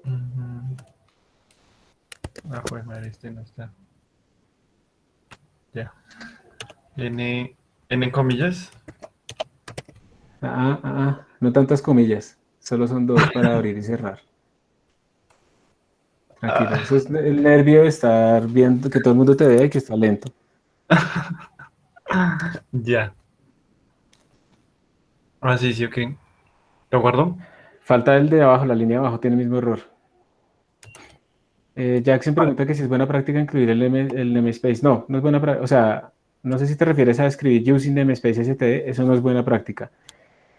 Ujú. Ah, pues madre, este no está. Ya. N, N en comillas. No tantas comillas. Solo son dos para abrir y cerrar. Tranquilo. Ah, Eso es el nervio de estar viendo que todo el mundo te vea y que está lento. ya. Ah, sí, sí, ok. ¿Lo guardo? Falta el de abajo, la línea de abajo tiene el mismo error. Jackson Vale. pregunta que si es buena práctica incluir el namespace. No, no es buena práctica. O sea, no sé si te refieres a escribir using namespace std. Eso no es buena práctica.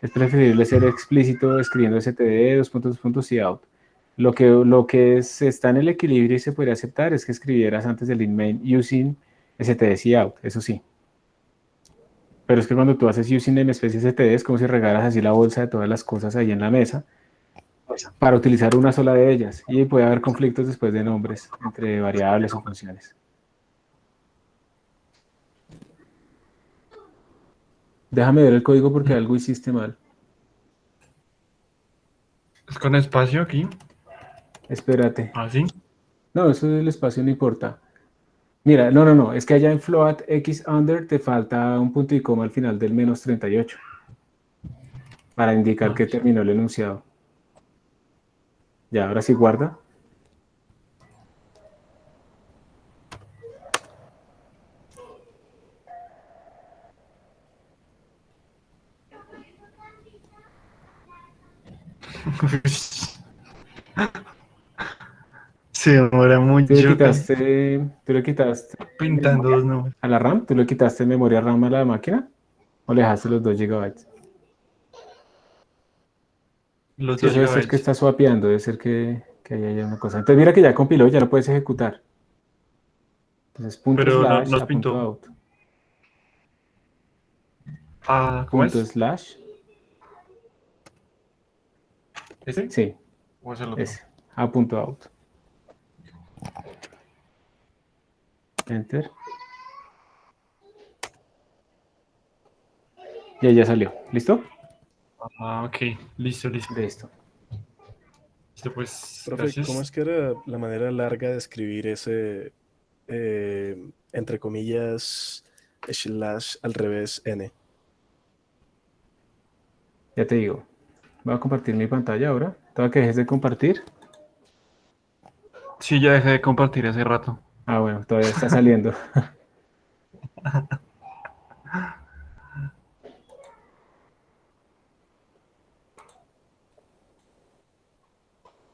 Es preferible ser explícito escribiendo std, dos puntos y out. Está en el equilibrio y se podría aceptar es que escribieras antes del in main using std y out. Eso sí. Pero es que cuando tú haces using namespace std es como si regaras así la bolsa de todas las cosas ahí en la mesa para utilizar una sola de ellas. Y puede haber conflictos después de nombres entre variables o funciones. Déjame ver el código porque algo hiciste mal. ¿Es con espacio aquí? Espérate. Ah, sí. No, eso del espacio no importa. Mira, no. Es que allá en float x under te falta un punto y coma al final del -38 para indicar Ah, que terminó el enunciado. Ya, ahora sí guarda. se demora Tú le mucho quitaste, tú le quitaste pintando dos números. a la RAM, tú le quitaste memoria RAM a la máquina o le dejaste los 2 GB. Los Sí, dos eso debe ser que gigabytes. está swapeando, debe ser que ahí haya una cosa. Entonces mira que ya compiló, ya lo puedes ejecutar. Entonces punto Pero no, slash nos a punto pintó. out. Ah, ¿cómo Punto es? slash, ¿Ese? sí, ¿O es el otro? ese, a punto out. Enter. Y ahí ya salió. ¿Listo? Ah, ok. Listo, listo. Listo. Listo, pues, Profe, ¿cómo gracias. es que era la manera larga de escribir ese, entre comillas, slash al revés n? Ya te digo. Voy a compartir mi pantalla ahora. Tengo que dejes de compartir. Sí, ya dejé de compartir hace rato. Ah, bueno, todavía está saliendo.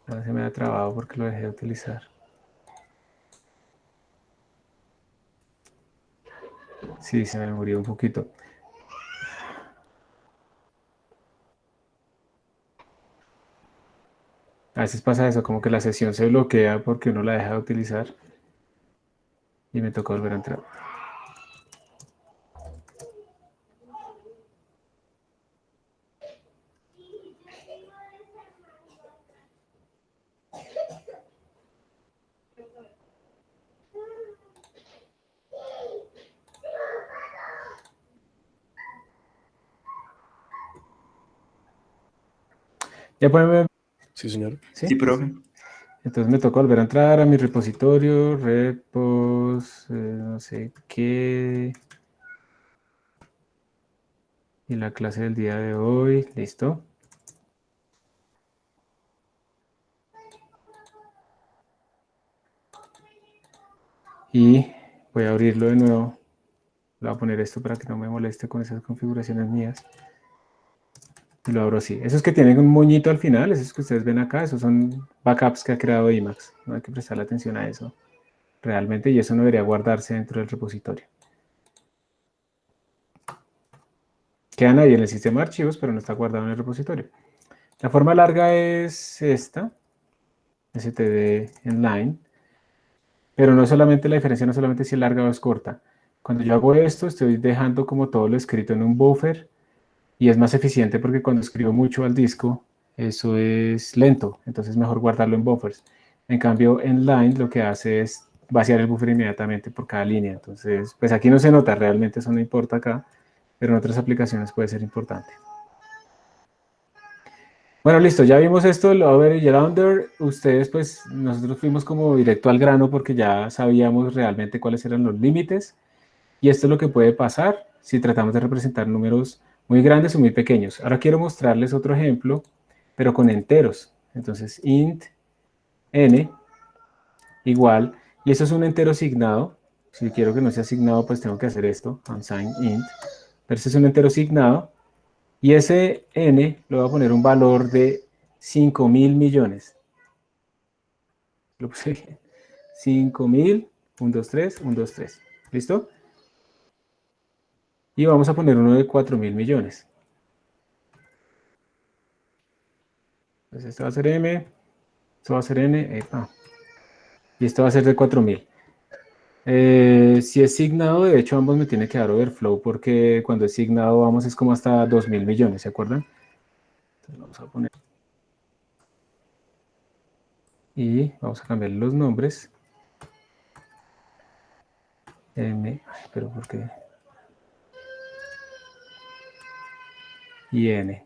Ahora se me ha trabado porque lo dejé de utilizar. Sí, se me murió un poquito. A veces pasa eso, como que la sesión se bloquea porque uno la deja de utilizar. Y me toca volver a entrar. Ya pueden ver. Sí, señor. ¿Sí? Sí, profe. Entonces me toca volver a entrar a mi repositorio, repos, no sé qué. Y la clase del día de hoy, listo. Y voy a abrirlo de nuevo. Le voy a poner esto para que no me moleste con esas configuraciones mías. Y lo abro así. Esos que tienen un moñito al final, esos que ustedes ven acá, esos son backups que ha creado Emacs. No hay que prestarle atención a eso realmente, y eso no debería guardarse dentro del repositorio. Quedan ahí en el sistema de archivos, pero no está guardado en el repositorio. La forma larga es esta, std inline, pero no solamente la diferencia, no solamente si es larga o es corta. Cuando yo hago esto, estoy dejando como todo lo escrito en un buffer, y es más eficiente porque cuando escribo mucho al disco, eso es lento, entonces es mejor guardarlo en buffers. En cambio, en line lo que hace es vaciar el buffer inmediatamente por cada línea. Entonces, pues aquí no se nota, realmente eso no importa acá, pero en otras aplicaciones puede ser importante. Bueno, listo, ya vimos esto, el over y el under. Ustedes, pues, nosotros fuimos como directo al grano porque ya sabíamos realmente cuáles eran los límites. Y esto es lo que puede pasar si tratamos de representar números muy grandes o muy pequeños. Ahora quiero mostrarles otro ejemplo, pero con enteros. Entonces, int n igual, y eso es un entero asignado. Si quiero que no sea asignado, pues tengo que hacer esto, unsigned int. Pero este es un entero asignado, y ese n le voy a poner un valor de 5.000 millones. Lo puse bien. 5.000, 1, 2, 3, 1, 2, 3. ¿Listo? Y vamos a poner uno de 4.000 millones. Entonces este va a ser M, esto va a ser N, y esto va a ser de 4.000. Si es signado, de hecho ambos me tiene que dar overflow porque cuando es signado vamos es como hasta 2.000 millones, ¿se acuerdan? Entonces vamos a poner. Y vamos a cambiar los nombres. M, pero ¿por qué? Y N.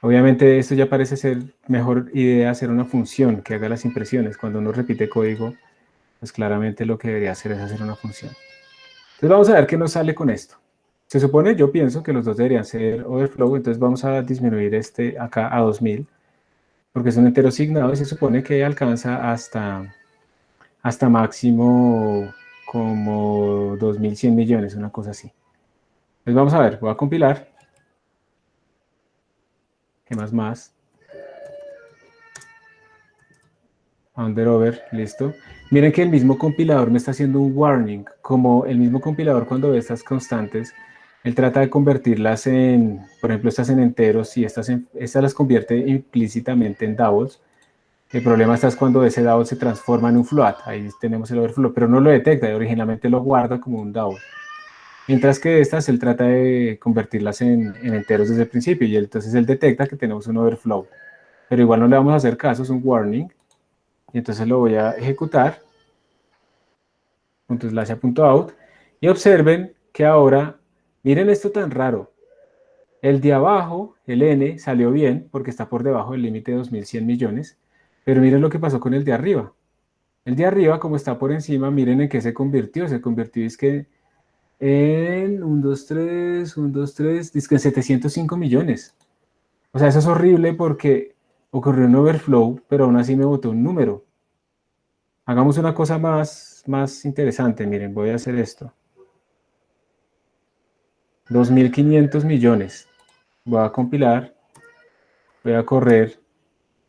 Obviamente esto ya parece ser mejor idea hacer una función que haga las impresiones. Cuando uno repite código, pues claramente lo que debería hacer es hacer una función. Entonces vamos a ver qué nos sale con esto. Se supone, yo pienso que los dos deberían ser overflow, entonces vamos a disminuir este acá a 2000, porque es un entero asignado y se supone que alcanza hasta máximo como 2.100 millones, una cosa así. Entonces vamos a ver, voy a compilar. ¿Qué más? Under, listo. Miren que el mismo compilador me está haciendo un warning, como el mismo compilador cuando ve estas constantes, él trata de convertirlas en, por ejemplo, estas en enteros y estas las convierte implícitamente en doubles. El problema está es cuando ese double se transforma en un float, ahí tenemos el overflow, pero no lo detecta, y originalmente lo guarda como un double. Mientras que estas, él trata de convertirlas en enteros desde el principio, y entonces él detecta que tenemos un overflow. Pero igual no le vamos a hacer caso, es un warning. Y entonces lo voy a ejecutar, ./out, y observen que ahora, miren esto tan raro, el de abajo, el n, salió bien porque está por debajo del límite de 2.100 millones, pero miren lo que pasó con el de arriba. El de arriba, como está por encima, miren en qué se convirtió es que en 1, 2, 3, 1, 2, 3, dice que en 705 millones. O sea, eso es horrible porque ocurrió un overflow, pero aún así me botó un número. Hagamos una cosa más interesante, miren, voy a hacer esto. 2.500 millones. Voy a compilar, voy a correr.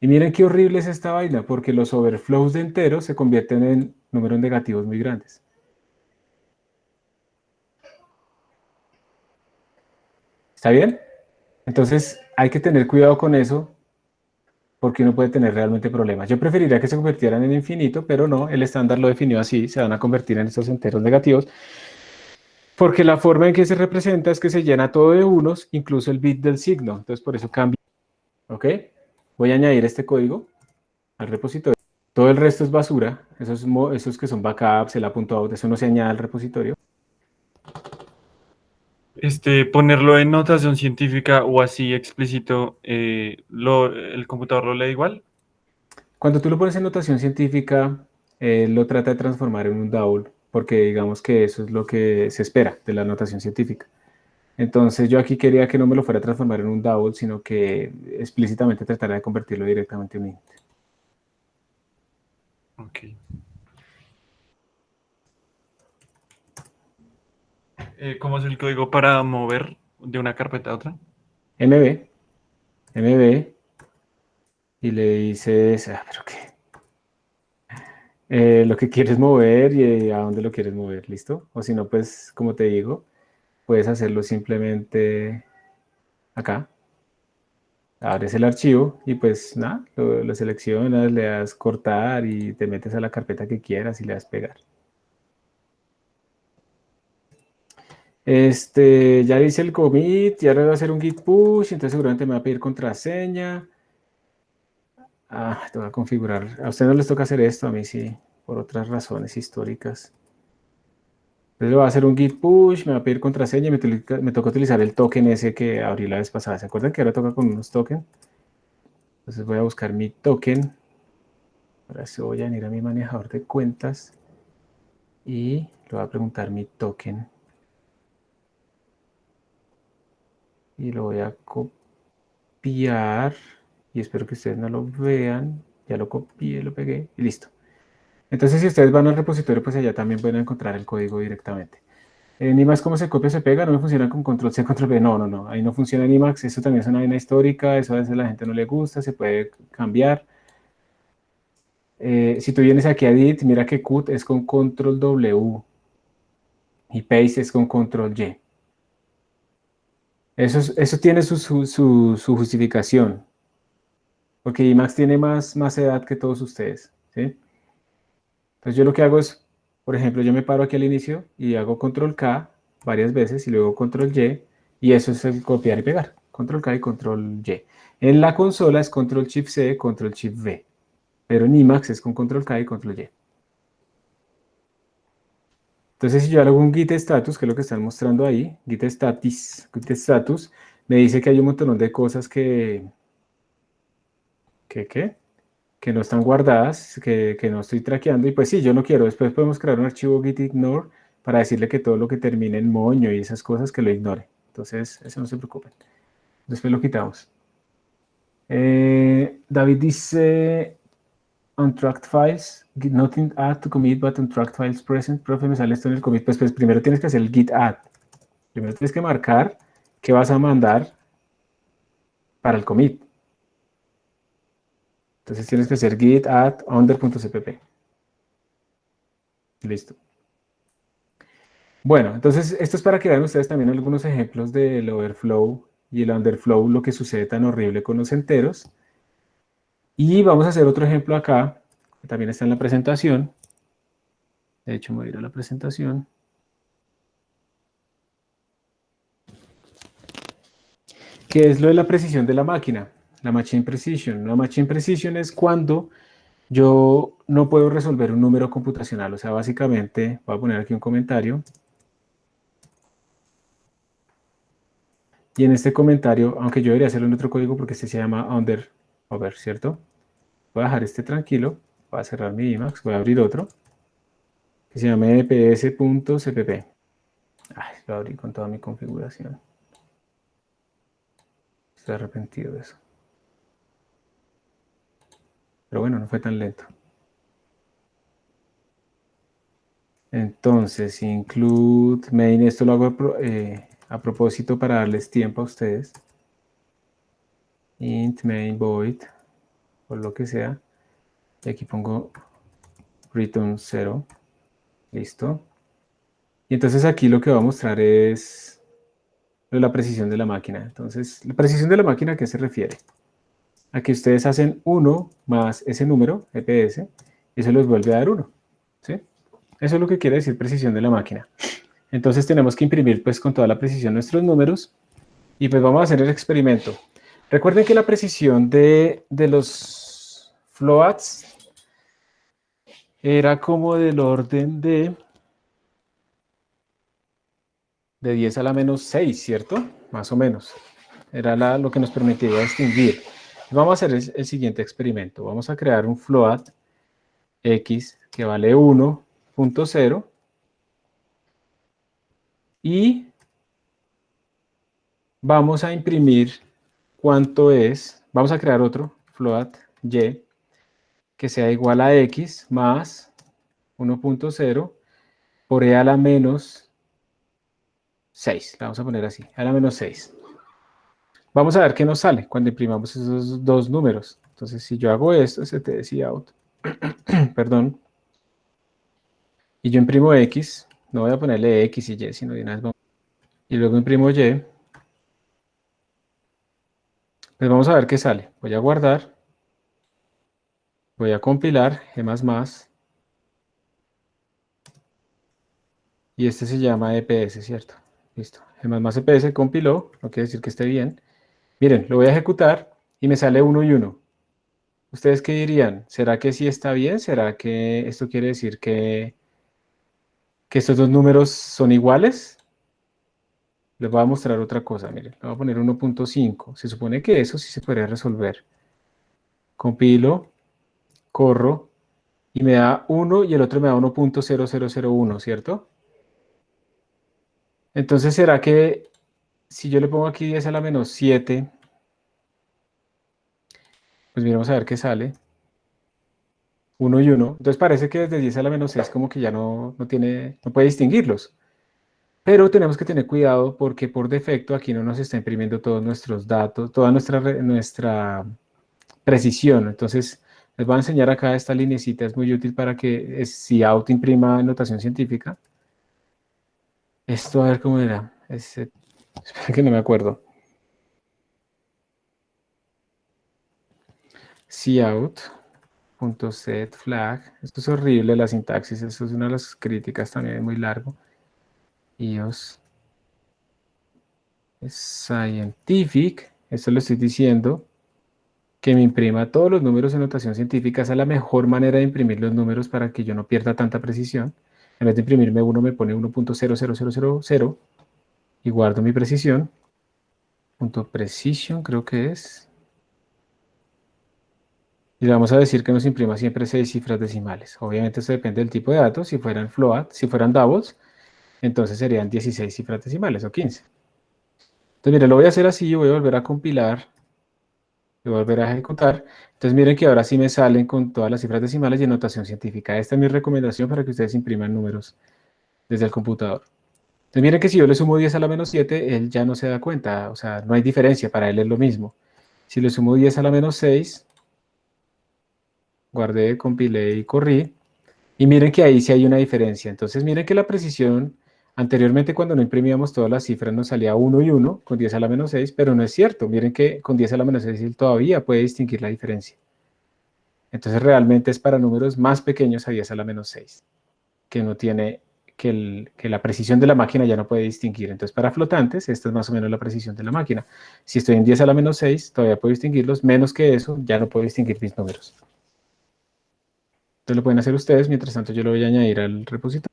Y miren qué horrible es esta vaina, porque los overflows de enteros se convierten en números negativos muy grandes. ¿Está bien? Entonces hay que tener cuidado con eso, porque uno puede tener realmente problemas. Yo preferiría que se convirtieran en infinito, pero no, el estándar lo definió así, se van a convertir en estos enteros negativos. Porque la forma en que se representa es que se llena todo de unos, incluso el bit del signo. Entonces, por eso cambia. ¿Ok? Voy a añadir este código al repositorio. Todo el resto es basura. Esos que son backups, el .out, eso no se añade al repositorio. Ponerlo en notación científica o así explícito, el computador lo lee igual. Cuando tú lo pones en notación científica, lo trata de transformar en un DAOL, porque digamos que eso es lo que se espera de la notación científica. Entonces yo aquí quería que no me lo fuera a transformar en un DAOL, sino que explícitamente tratara de convertirlo directamente en un int. Ok. ¿Cómo es el código para mover de una carpeta a otra? MB, MB, y le dices, pero qué, lo que quieres mover y a dónde lo quieres mover, ¿listo? O si no, pues como te digo, puedes hacerlo simplemente acá. Abres el archivo y pues nada, lo seleccionas, le das cortar y te metes a la carpeta que quieras y le das pegar. Ya hice el commit y ahora voy a hacer un git push, entonces seguramente me va a pedir contraseña. Te voy a configurar. A ustedes no les toca hacer esto, a mí sí, por otras razones históricas. Entonces le voy a hacer un git push, me va a pedir contraseña y me toca utilizar el token ese que abrí la vez pasada. ¿Se acuerdan que ahora toca con unos tokens? Entonces voy a buscar mi token. Ahora sí voy a venir a mi manejador de cuentas y le voy a preguntar mi token. Y lo voy a copiar y espero que ustedes no lo vean. Ya lo copié, lo pegué y listo. Entonces si ustedes van al repositorio, pues allá también pueden encontrar el código directamente. En Emacs, ¿cómo se copia o se pega? No me funciona con control C, control V. No, no, no. Ahí no funciona en Emacs. Eso también es una vaina histórica. Eso a veces a la gente no le gusta. Se puede cambiar. Si tú vienes aquí a Edit, mira que Cut es con control W y Paste es con control Y. Eso tiene su justificación. Porque Emacs tiene más edad que todos ustedes. ¿Sí? Entonces yo lo que hago es, por ejemplo, yo me paro aquí al inicio y hago control K varias veces y luego control Y eso es el copiar y pegar. Control K y control Y. En la consola es control shift C, control shift V. Pero en Emacs es con control K y control Y. Entonces si yo hago un git status, que es lo que están mostrando ahí, git status, me dice que hay un montón de cosas que no están guardadas, que no estoy traqueando, y pues sí, yo no quiero. Después podemos crear un archivo git ignore para decirle que todo lo que termine en moño y esas cosas que lo ignore. Entonces, eso no se preocupen. Después lo quitamos. David dice, untracked files, git nothing add to commit, but untracked files present. Profe, me sale esto en el commit. Pues primero tienes que hacer el git add. Primero tienes que marcar qué vas a mandar para el commit. Entonces tienes que hacer git add under.cpp. Listo. Bueno, entonces esto es para que vean ustedes también algunos ejemplos del overflow y el underflow, lo que sucede tan horrible con los enteros. Y vamos a hacer otro ejemplo acá, que también está en la presentación. De hecho, me voy a ir a la presentación. Que es lo de la precisión de la máquina, la machine precision. La machine precision es cuando yo no puedo resolver un número computacional. O sea, básicamente, voy a poner aquí un comentario. Y en este comentario, aunque yo debería hacerlo en otro código porque este se llama over, ¿cierto? Voy a dejar este tranquilo. Voy a cerrar mi Emacs. Voy a abrir otro que se llama nps.cpp. Lo abrí con toda mi configuración. Estoy arrepentido de eso. Pero bueno, no fue tan lento. Entonces, include main. Esto lo hago a propósito para darles tiempo a ustedes. Int main void, o lo que sea. Y aquí pongo return 0. Listo. Y entonces aquí lo que va a mostrar es la precisión de la máquina. Entonces, la precisión de la máquina, ¿a qué se refiere? A que ustedes hacen 1 más ese número, EPS, y eso les vuelve a dar 1. ¿Sí? Eso es lo que quiere decir precisión de la máquina. Entonces tenemos que imprimir pues con toda la precisión nuestros números y pues vamos a hacer el experimento. Recuerden que la precisión de los floats era como del orden de de 10 a la menos 6, ¿cierto? Más o menos. Era lo que nos permitiría distinguir. Vamos a hacer el siguiente experimento. Vamos a crear un float x que vale 1.0 y vamos a imprimir cuánto es. Vamos a crear otro float y que sea igual a x más 1.0 por e a la menos 6. La vamos a poner así, a la menos 6. Vamos a ver qué nos sale cuando imprimamos esos dos números. Entonces, si yo hago esto, out, perdón, y yo imprimo x, no voy a ponerle x y y, sino de una vez vamos. Y luego imprimo y, pues vamos a ver qué sale. Voy a guardar, voy a compilar, g++, y este se llama EPS, ¿cierto? Listo, g++ EPS compiló, no quiere decir que esté bien. Miren, lo voy a ejecutar y me sale 1 y 1. ¿Ustedes qué dirían? ¿Será que sí está bien? ¿Será que esto quiere decir que estos dos números son iguales? Les voy a mostrar otra cosa, miren. Le voy a poner 1.5. Se supone que eso sí se podría resolver. Compilo, corro, y me da 1 y el otro me da 1.0001, ¿cierto? Entonces, ¿será que si yo le pongo aquí 10 a la menos 7, pues miramos a ver qué sale? 1 y 1. Entonces parece que desde 10 a la menos 6 como que ya no puede distinguirlos. Pero tenemos que tener cuidado porque por defecto aquí no nos está imprimiendo todos nuestros datos, toda nuestra precisión. Entonces les voy a enseñar acá esta linecita, es muy útil para que si out imprima notación científica. Esto a ver cómo era. Espera que no me acuerdo. cout.set flag. Esto es horrible la sintaxis, esto es una de las críticas también, es muy largo. iOS scientific, esto lo estoy diciendo, que me imprima todos los números en notación científica. Esa es la mejor manera de imprimir los números para que yo no pierda tanta precisión. En vez de imprimirme 1, me pone 1.00000 y guardo mi precisión. Punto precision creo que es. Y le vamos a decir que nos imprima siempre 6 cifras decimales. Obviamente esto depende del tipo de datos. Si fueran float, si fueran doubles, entonces serían 16 cifras decimales o 15. Entonces, mire, lo voy a hacer así, voy a volver a compilar, voy a volver a ejecutar. Entonces, miren que ahora sí me salen con todas las cifras decimales y en notación científica. Esta es mi recomendación para que ustedes impriman números desde el computador. Entonces, miren que si yo le sumo 10 a la menos 7, él ya no se da cuenta, o sea, no hay diferencia, para él es lo mismo. Si le sumo 10 a la menos 6, guardé, compilé y corrí, y miren que ahí sí hay una diferencia. Entonces, miren que la precisión, anteriormente cuando no imprimíamos todas las cifras nos salía 1 y 1 con 10 a la menos 6, pero no es cierto. Miren que con 10 a la menos 6 él todavía puede distinguir la diferencia. Entonces, realmente es para números más pequeños a 10 a la menos 6, que no tiene, que la precisión de la máquina ya no puede distinguir. Entonces, para flotantes, esta es más o menos la precisión de la máquina. Si estoy en 10 a la menos 6, todavía puedo distinguirlos. Menos que eso, ya no puedo distinguir mis números. Entonces lo pueden hacer ustedes, mientras tanto yo lo voy a añadir al repositorio.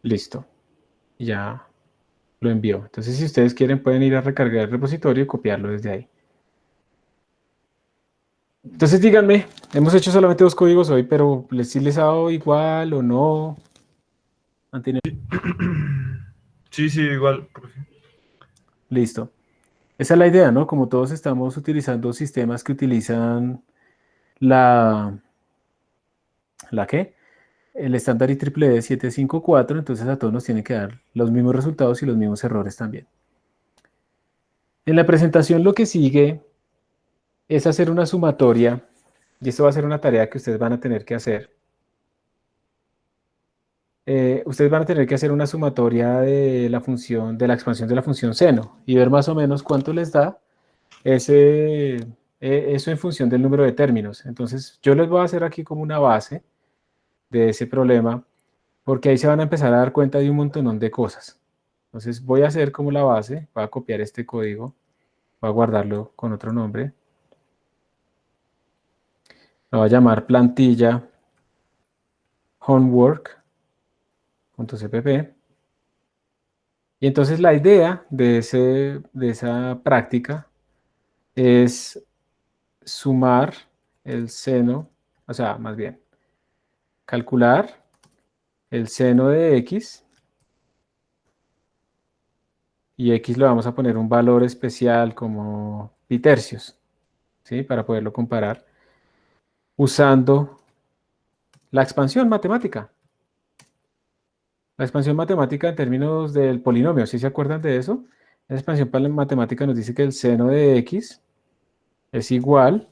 Listo, ya lo envió. Entonces si ustedes quieren pueden ir a recargar el repositorio y copiarlo desde ahí. Entonces díganme, hemos hecho solamente 2 códigos hoy, pero ¿sí les ha dado igual o no? ¿Han tenido? Sí, igual, profe. Listo. Esa es la idea, ¿no? Como todos estamos utilizando sistemas que utilizan ¿la qué? El estándar IEEE 754, entonces a todos nos tiene que dar los mismos resultados y los mismos errores también. En la presentación lo que sigue es hacer una sumatoria, y esto va a ser una tarea que ustedes van a tener que hacer. Ustedes van a tener que hacer una sumatoria de la función, de la expansión de la función seno, y ver más o menos cuánto les da eso en función del número de términos. Entonces, yo les voy a hacer aquí como una base de ese problema, porque ahí se van a empezar a dar cuenta de un montonón de cosas. Entonces, voy a hacer como la base, voy a copiar este código, voy a guardarlo con otro nombre. Lo voy a llamar plantilla homework.cpp. Y entonces la idea de esa práctica es sumar el seno, o sea, más bien, calcular el seno de x, y x le vamos a poner un valor especial como pi tercios, ¿sí? Para poderlo comparar usando la expansión matemática. La expansión matemática en términos del polinomio, ¿sí se acuerdan de eso? La expansión matemática nos dice que el seno de x es igual,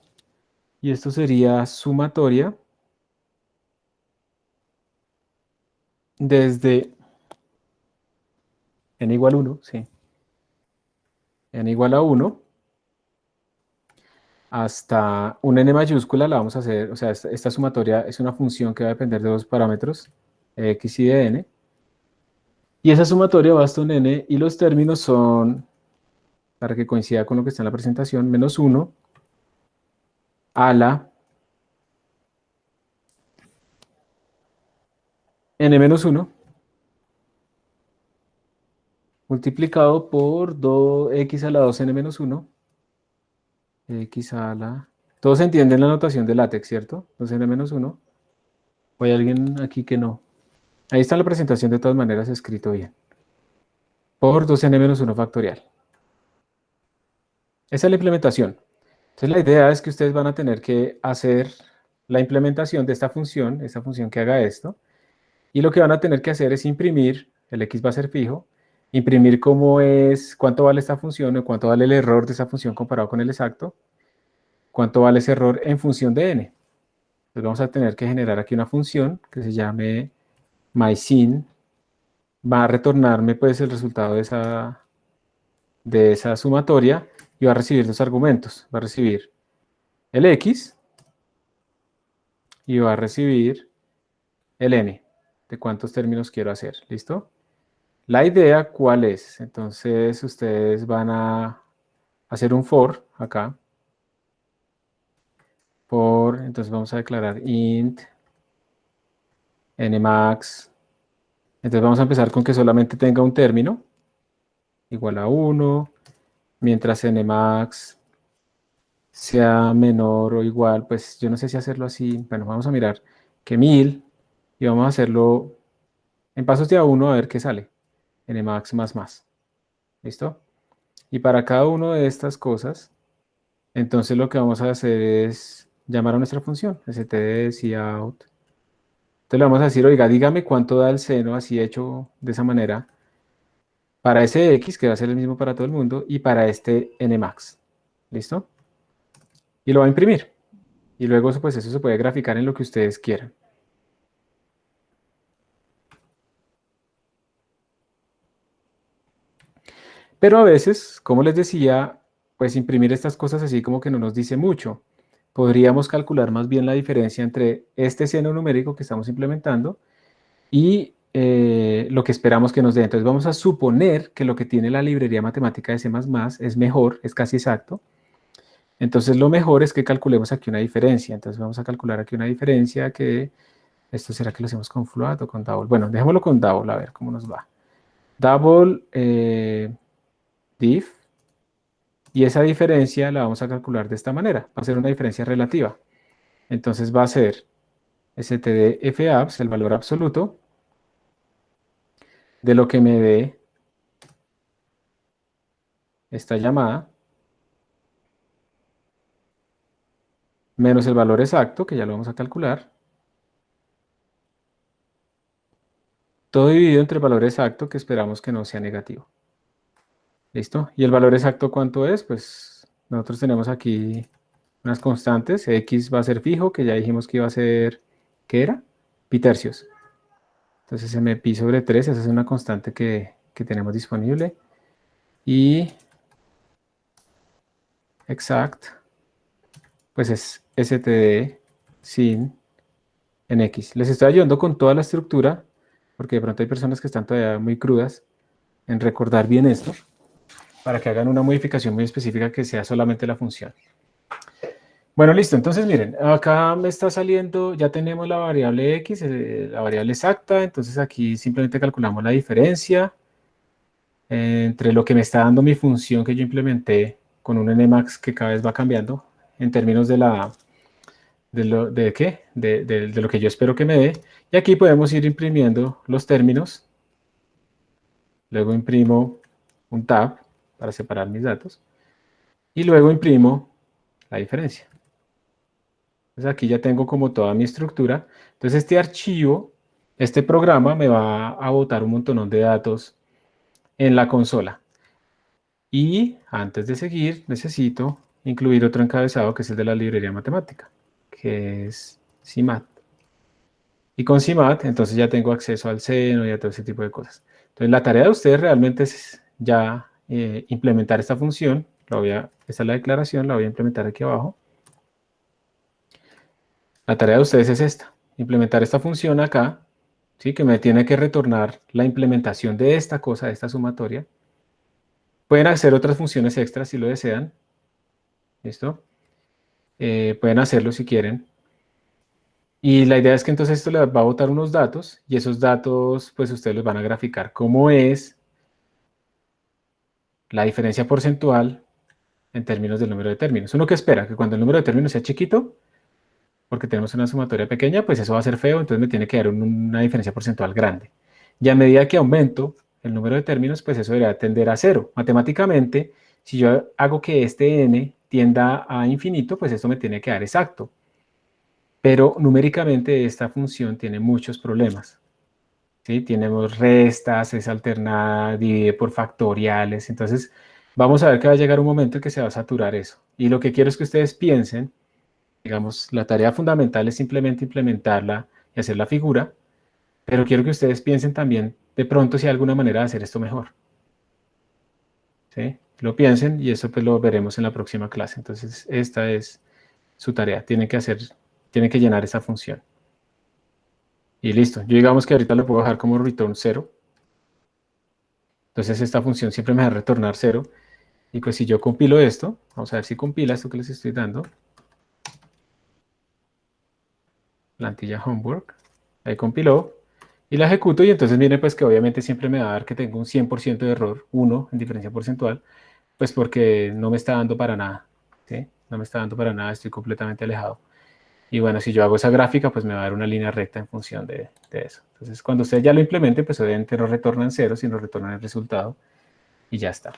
y esto sería sumatoria desde n igual a 1, sí, n igual a 1, hasta un n mayúscula la vamos a hacer, o sea, esta sumatoria es una función que va a depender de dos parámetros, de x y de n, y esa sumatoria va hasta un n, y los términos son, para que coincida con lo que está en la presentación, menos 1 a la n menos 1 multiplicado por 2x a la 2n menos 1, x a la... Todos entienden la notación de LaTeX, ¿cierto? 2n menos 1. ¿O hay alguien aquí que no? Ahí está la presentación de todas maneras escrito bien. Por 2n menos 1 factorial. Esa es la implementación. Entonces la idea es que ustedes van a tener que hacer la implementación de esta función que haga esto, y lo que van a tener que hacer es imprimir, el x va a ser fijo, imprimir cuánto vale esta función o cuánto vale el error de esa función comparado con el exacto, cuánto vale ese error en función de n. Entonces vamos a tener que generar aquí una función que se llame mySyn, va a retornarme pues el resultado de esa sumatoria, y va a recibir dos argumentos, va a recibir el x y va a recibir el n, de cuántos términos quiero hacer, ¿listo? La idea, ¿cuál es? Entonces ustedes van a hacer un for acá, entonces vamos a declarar int nmax, entonces vamos a empezar con que solamente tenga un término, igual a 1, mientras nmax sea menor o igual, pues yo no sé si hacerlo así, bueno, vamos a mirar que 1000, y vamos a hacerlo en pasos de a 1 a ver qué sale, nmax más, ¿listo? Y para cada una de estas cosas, entonces lo que vamos a hacer es llamar a nuestra función, std_cout. Entonces le vamos a decir, oiga, dígame cuánto da el seno, así hecho de esa manera, para ese x, que va a ser el mismo para todo el mundo, y para este nmax, ¿listo? Y lo va a imprimir. Y luego pues eso se puede graficar en lo que ustedes quieran. Pero a veces, como les decía, pues imprimir estas cosas así como que no nos dice mucho. Podríamos calcular más bien la diferencia entre este seno numérico que estamos implementando y lo que esperamos que nos dé. Entonces vamos a suponer que lo que tiene la librería matemática de C++ es mejor, es casi exacto. Entonces lo mejor es que calculemos aquí una diferencia. Entonces vamos a calcular aquí una diferencia que... ¿Esto será que lo hacemos con float o con double? Bueno, dejémoslo con double, a ver cómo nos va. Double diff, y esa diferencia la vamos a calcular de esta manera. Va a ser una diferencia relativa. Entonces va a ser std_fabs, el valor absoluto, de lo que me dé esta llamada, menos el valor exacto, que ya lo vamos a calcular, todo dividido entre el valor exacto, que esperamos que no sea negativo. ¿Listo? ¿Y el valor exacto cuánto es? Pues nosotros tenemos aquí unas constantes. X va a ser fijo, que ya dijimos que iba a ser, ¿qué era? Pi tercios. Entonces pi sobre 3, esa es una constante que tenemos disponible. Y exact, pues es std sin en x. Les estoy ayudando con toda la estructura, porque de pronto hay personas que están todavía muy crudas en recordar bien esto, para que hagan una modificación muy específica que sea solamente la función. Bueno, listo. Entonces, miren, acá me está saliendo, ya tenemos la variable x, la variable exacta. Entonces, aquí simplemente calculamos la diferencia entre lo que me está dando mi función que yo implementé con un nmax que cada vez va cambiando en términos ¿de qué? De lo que yo espero que me dé. Y aquí podemos ir imprimiendo los términos. Luego imprimo un tab para separar mis datos. Y luego imprimo la diferencia. Entonces aquí ya tengo como toda mi estructura. Entonces este archivo, este programa me va a botar un montón de datos en la consola. Y antes de seguir, necesito incluir otro encabezado que es el de la librería matemática, que es CMAT. Y con CMAT, entonces ya tengo acceso al seno y a todo ese tipo de cosas. Entonces la tarea de ustedes realmente es ya implementar esta función. Esta es la declaración, la voy a implementar aquí abajo. La tarea de ustedes es esta, implementar esta función acá, ¿sí? Que me tiene que retornar la implementación de esta cosa, de esta sumatoria. Pueden hacer otras funciones extras si lo desean. ¿Listo? Pueden hacerlo si quieren. Y la idea es que entonces esto les va a botar unos datos y esos datos pues ustedes los van a graficar. ¿Cómo es la diferencia porcentual en términos del número de términos? Uno que espera que cuando el número de términos sea chiquito, porque tenemos una sumatoria pequeña, pues eso va a ser feo, entonces me tiene que dar una diferencia porcentual grande. Y a medida que aumento el número de términos, pues eso debería tender a cero. Matemáticamente, si yo hago que este n tienda a infinito, pues esto me tiene que dar exacto. Pero numéricamente esta función tiene muchos problemas. ¿Sí? Tenemos restas, es alternada, divide por factoriales. Entonces, vamos a ver que va a llegar un momento en que se va a saturar eso. Y lo que quiero es que ustedes piensen, digamos, la tarea fundamental es simplemente implementarla y hacer la figura, pero quiero que ustedes piensen también de pronto si hay alguna manera de hacer esto mejor. ¿Sí? Lo piensen y eso pues lo veremos en la próxima clase. Entonces, esta es su tarea. Tienen que llenar esa función. Y listo. Yo digamos que ahorita lo puedo dejar como return 0. Entonces esta función siempre me va a retornar 0. Y pues si yo compilo esto, vamos a ver si compila esto que les estoy dando. Plantilla homework. Ahí compiló. Y la ejecuto y entonces miren pues que obviamente siempre me va a dar que tengo un 100% de error, 1 en diferencia porcentual, pues porque no me está dando para nada. ¿Sí? No me está dando para nada, estoy completamente alejado. Y bueno, si yo hago esa gráfica, pues me va a dar una línea recta en función de eso. Entonces, cuando ustedes ya lo implementen, pues obviamente no retornan 0, sino retornan el resultado y ya está.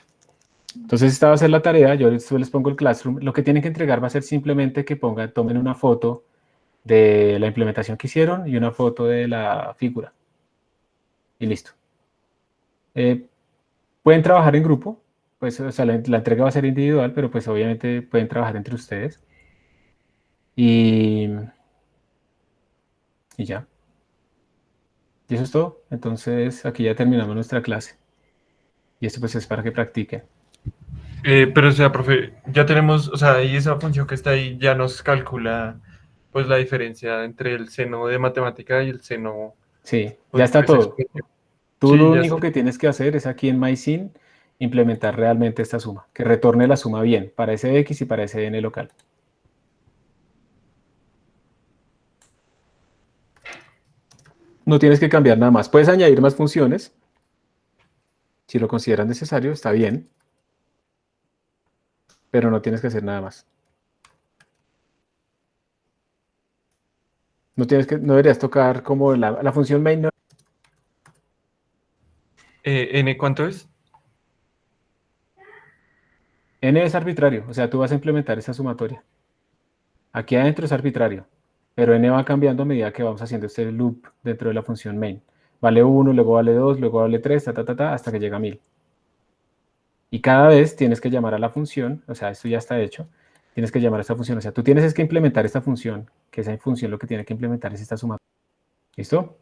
Entonces, esta va a ser la tarea. Yo les pongo el Classroom. Lo que tienen que entregar va a ser simplemente que tomen una foto de la implementación que hicieron y una foto de la figura. Y listo. Pueden trabajar en grupo. Pues, o sea, la entrega va a ser individual, pero pues obviamente pueden trabajar entre ustedes. Y ya. Y eso es todo. Entonces, aquí ya terminamos nuestra clase. Y esto pues es para que practiquen. Pero, o sea, profe, ya tenemos, o sea, ahí esa función que está ahí ya nos calcula, pues, la diferencia entre el seno de matemática y el seno, Sí, ya pues, está todo. exponente. Tú lo Sí, ya único está. que tienes que hacer es aquí en MySyn implementar realmente esta suma, que retorne la suma bien para ese X y para ese N local. No tienes que cambiar nada más. Puedes añadir más funciones. Si lo consideras necesario, está bien. Pero no tienes que hacer nada más. No deberías tocar como la función main. ¿N cuánto es? N es arbitrario, o sea, tú vas a implementar esa sumatoria. Aquí adentro es arbitrario, pero N va cambiando a medida que vamos haciendo este loop dentro de la función main. Vale 1, luego vale 2, luego vale 3, hasta que llega a 1000. Y cada vez tienes que llamar a la función, o sea, esto ya está hecho, tienes que llamar a esta función. O sea, tú tienes que implementar esta función, que esa función lo que tiene que implementar es esta sumatoria. ¿Listo?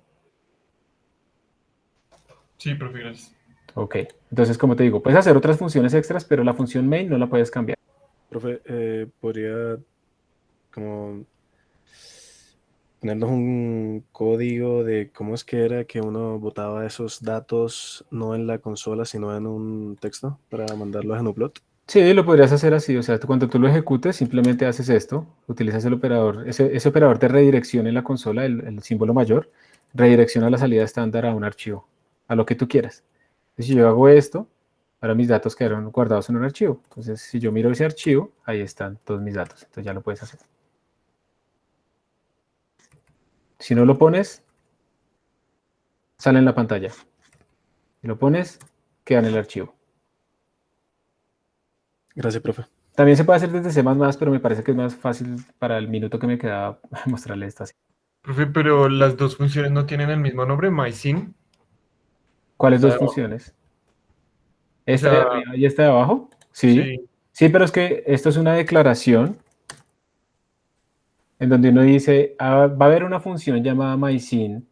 Sí, profe, gracias. Ok. Entonces, como te digo, puedes hacer otras funciones extras, pero la función main no la puedes cambiar. Profe, podría como ponernos un código de cómo es que era que uno botaba esos datos no en la consola, sino en un texto para mandarlos a Nuplot. Sí, lo podrías hacer así, o sea, cuando tú lo ejecutes, simplemente haces esto, utilizas el operador, ese operador de redirección en la consola, el símbolo mayor, redirecciona la salida estándar a un archivo, a lo que tú quieras. Entonces, si yo hago esto, ahora mis datos quedaron guardados en un archivo. Entonces, si yo miro ese archivo, ahí están todos mis datos. Entonces ya lo puedes hacer. Si no lo pones, sale en la pantalla. Si lo pones, queda en el archivo. Gracias, profe. También se puede hacer desde C++, pero me parece que es más fácil para el minuto que me queda mostrarle esto así. Profe, pero las dos funciones no tienen el mismo nombre, MySyn. ¿Cuáles La dos de abajo. funciones? O ¿Esta de sea, arriba y esta de abajo? Sí. sí. Sí, pero es que esto es una declaración en donde uno dice, va a haber una función llamada MySyn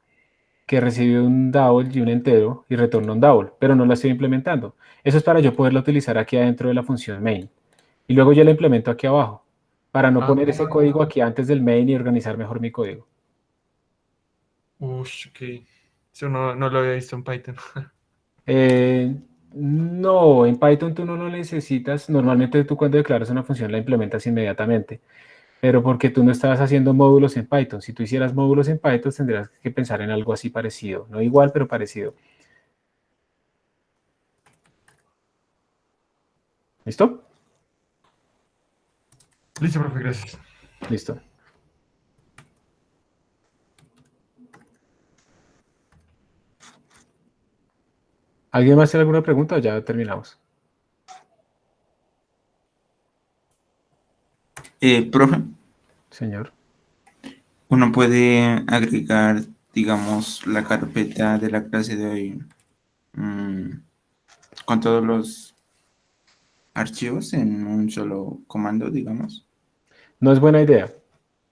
que recibe un double y un entero y retorna un double, pero no la estoy implementando. Eso es para yo poderla utilizar aquí adentro de la función main. Y luego yo la implemento aquí abajo, para no Ah, poner ese código aquí antes del main y organizar mejor mi código. ok. Eso no lo había visto en Python. No, en Python tú no lo necesitas. Normalmente tú cuando declaras una función la implementas inmediatamente, pero porque tú no estabas haciendo módulos en Python. Si tú hicieras módulos en Python tendrías que pensar en algo así parecido. No igual, pero parecido. ¿Listo? Listo, profe, gracias. Listo. ¿Alguien más tiene alguna pregunta o ya terminamos? Profe, Señor. uno puede agregar, digamos, la carpeta de la clase de hoy con todos los archivos en un solo comando, digamos. No es buena idea.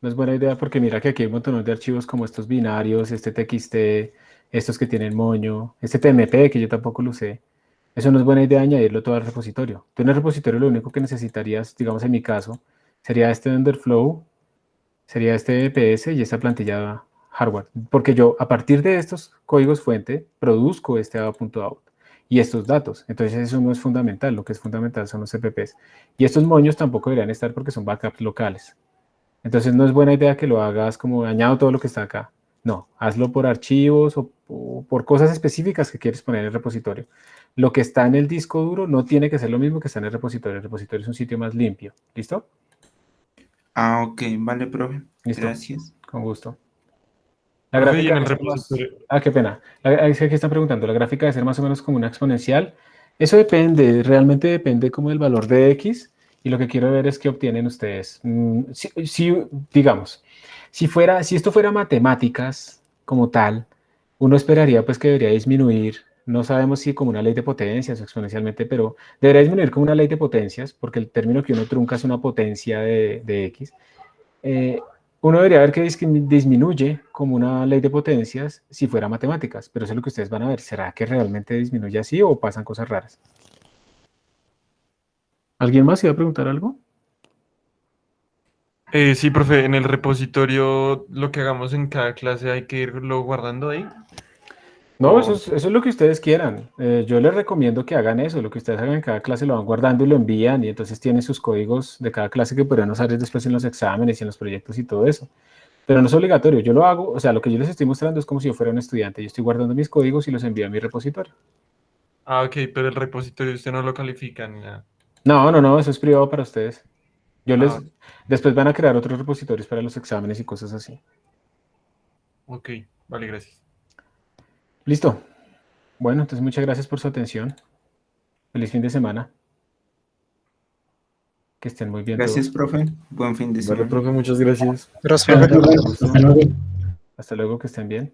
No es buena idea porque mira que aquí hay un montón de archivos como estos binarios, este TXT, estos que tienen moño, este TMP que yo tampoco lo usé. Eso no es buena idea añadirlo todo al repositorio. Tú en el repositorio lo único que necesitarías, digamos en mi caso, sería este Underflow, sería este EPS y esta plantilla hardware. Porque yo a partir de estos códigos fuente produzco este a.out y estos datos. Entonces eso no es fundamental. Lo que es fundamental son los CPPs. Y estos moños tampoco deberían estar porque son backups locales. Entonces no es buena idea que lo hagas como añado todo lo que está acá. No, hazlo por archivos o por cosas específicas que quieres poner en el repositorio. Lo que está en el disco duro no tiene que ser lo mismo que está en el repositorio. El repositorio es un sitio más limpio. ¿Listo? Ah, ok, vale, profe. Listo. Gracias. Con gusto. La Profe, y gráfica en el debe ser más... repositorio. Ah, qué pena. Es que aquí están preguntando, ¿la gráfica debe ser más o menos como una exponencial? Eso depende, realmente depende como del valor de X y lo que quiero ver es qué obtienen ustedes. Digamos, si esto fuera matemáticas como tal, uno esperaría pues que debería disminuir, no sabemos si como una ley de potencias o exponencialmente, pero debería disminuir como una ley de potencias, porque el término que uno trunca es una potencia de X. Eh, Uno debería ver que disminuye como una ley de potencias si fuera matemáticas, pero eso es lo que ustedes van a ver. ¿Será que realmente disminuye así o pasan cosas raras? ¿Alguien más iba a preguntar algo? Sí, profe, en el repositorio lo que hagamos en cada clase hay que irlo guardando ahí. No, O- eso es lo que ustedes quieran. Yo les recomiendo que hagan eso. Lo que ustedes hagan en cada clase lo van guardando y lo envían y entonces tienen sus códigos de cada clase que podrán usar después en los exámenes y en los proyectos y todo eso. Pero no es obligatorio. Yo lo hago, o sea, lo que yo les estoy mostrando es como si yo fuera un estudiante. Yo estoy guardando mis códigos y los envío a mi repositorio. Ah, ok, pero el repositorio usted no lo califica ni nada. No, no, no, eso es privado para ustedes. Ah, Después van a crear otros repositorios para los exámenes y cosas así. ok, vale, gracias. Listo. Bueno, entonces muchas gracias por su atención. Feliz fin de semana. Que estén muy bien Gracias, todos. profe. Buen fin de Vale, semana. profe, muchas gracias. Gracias, profe. Hasta luego. Hasta luego. Hasta luego, que estén bien.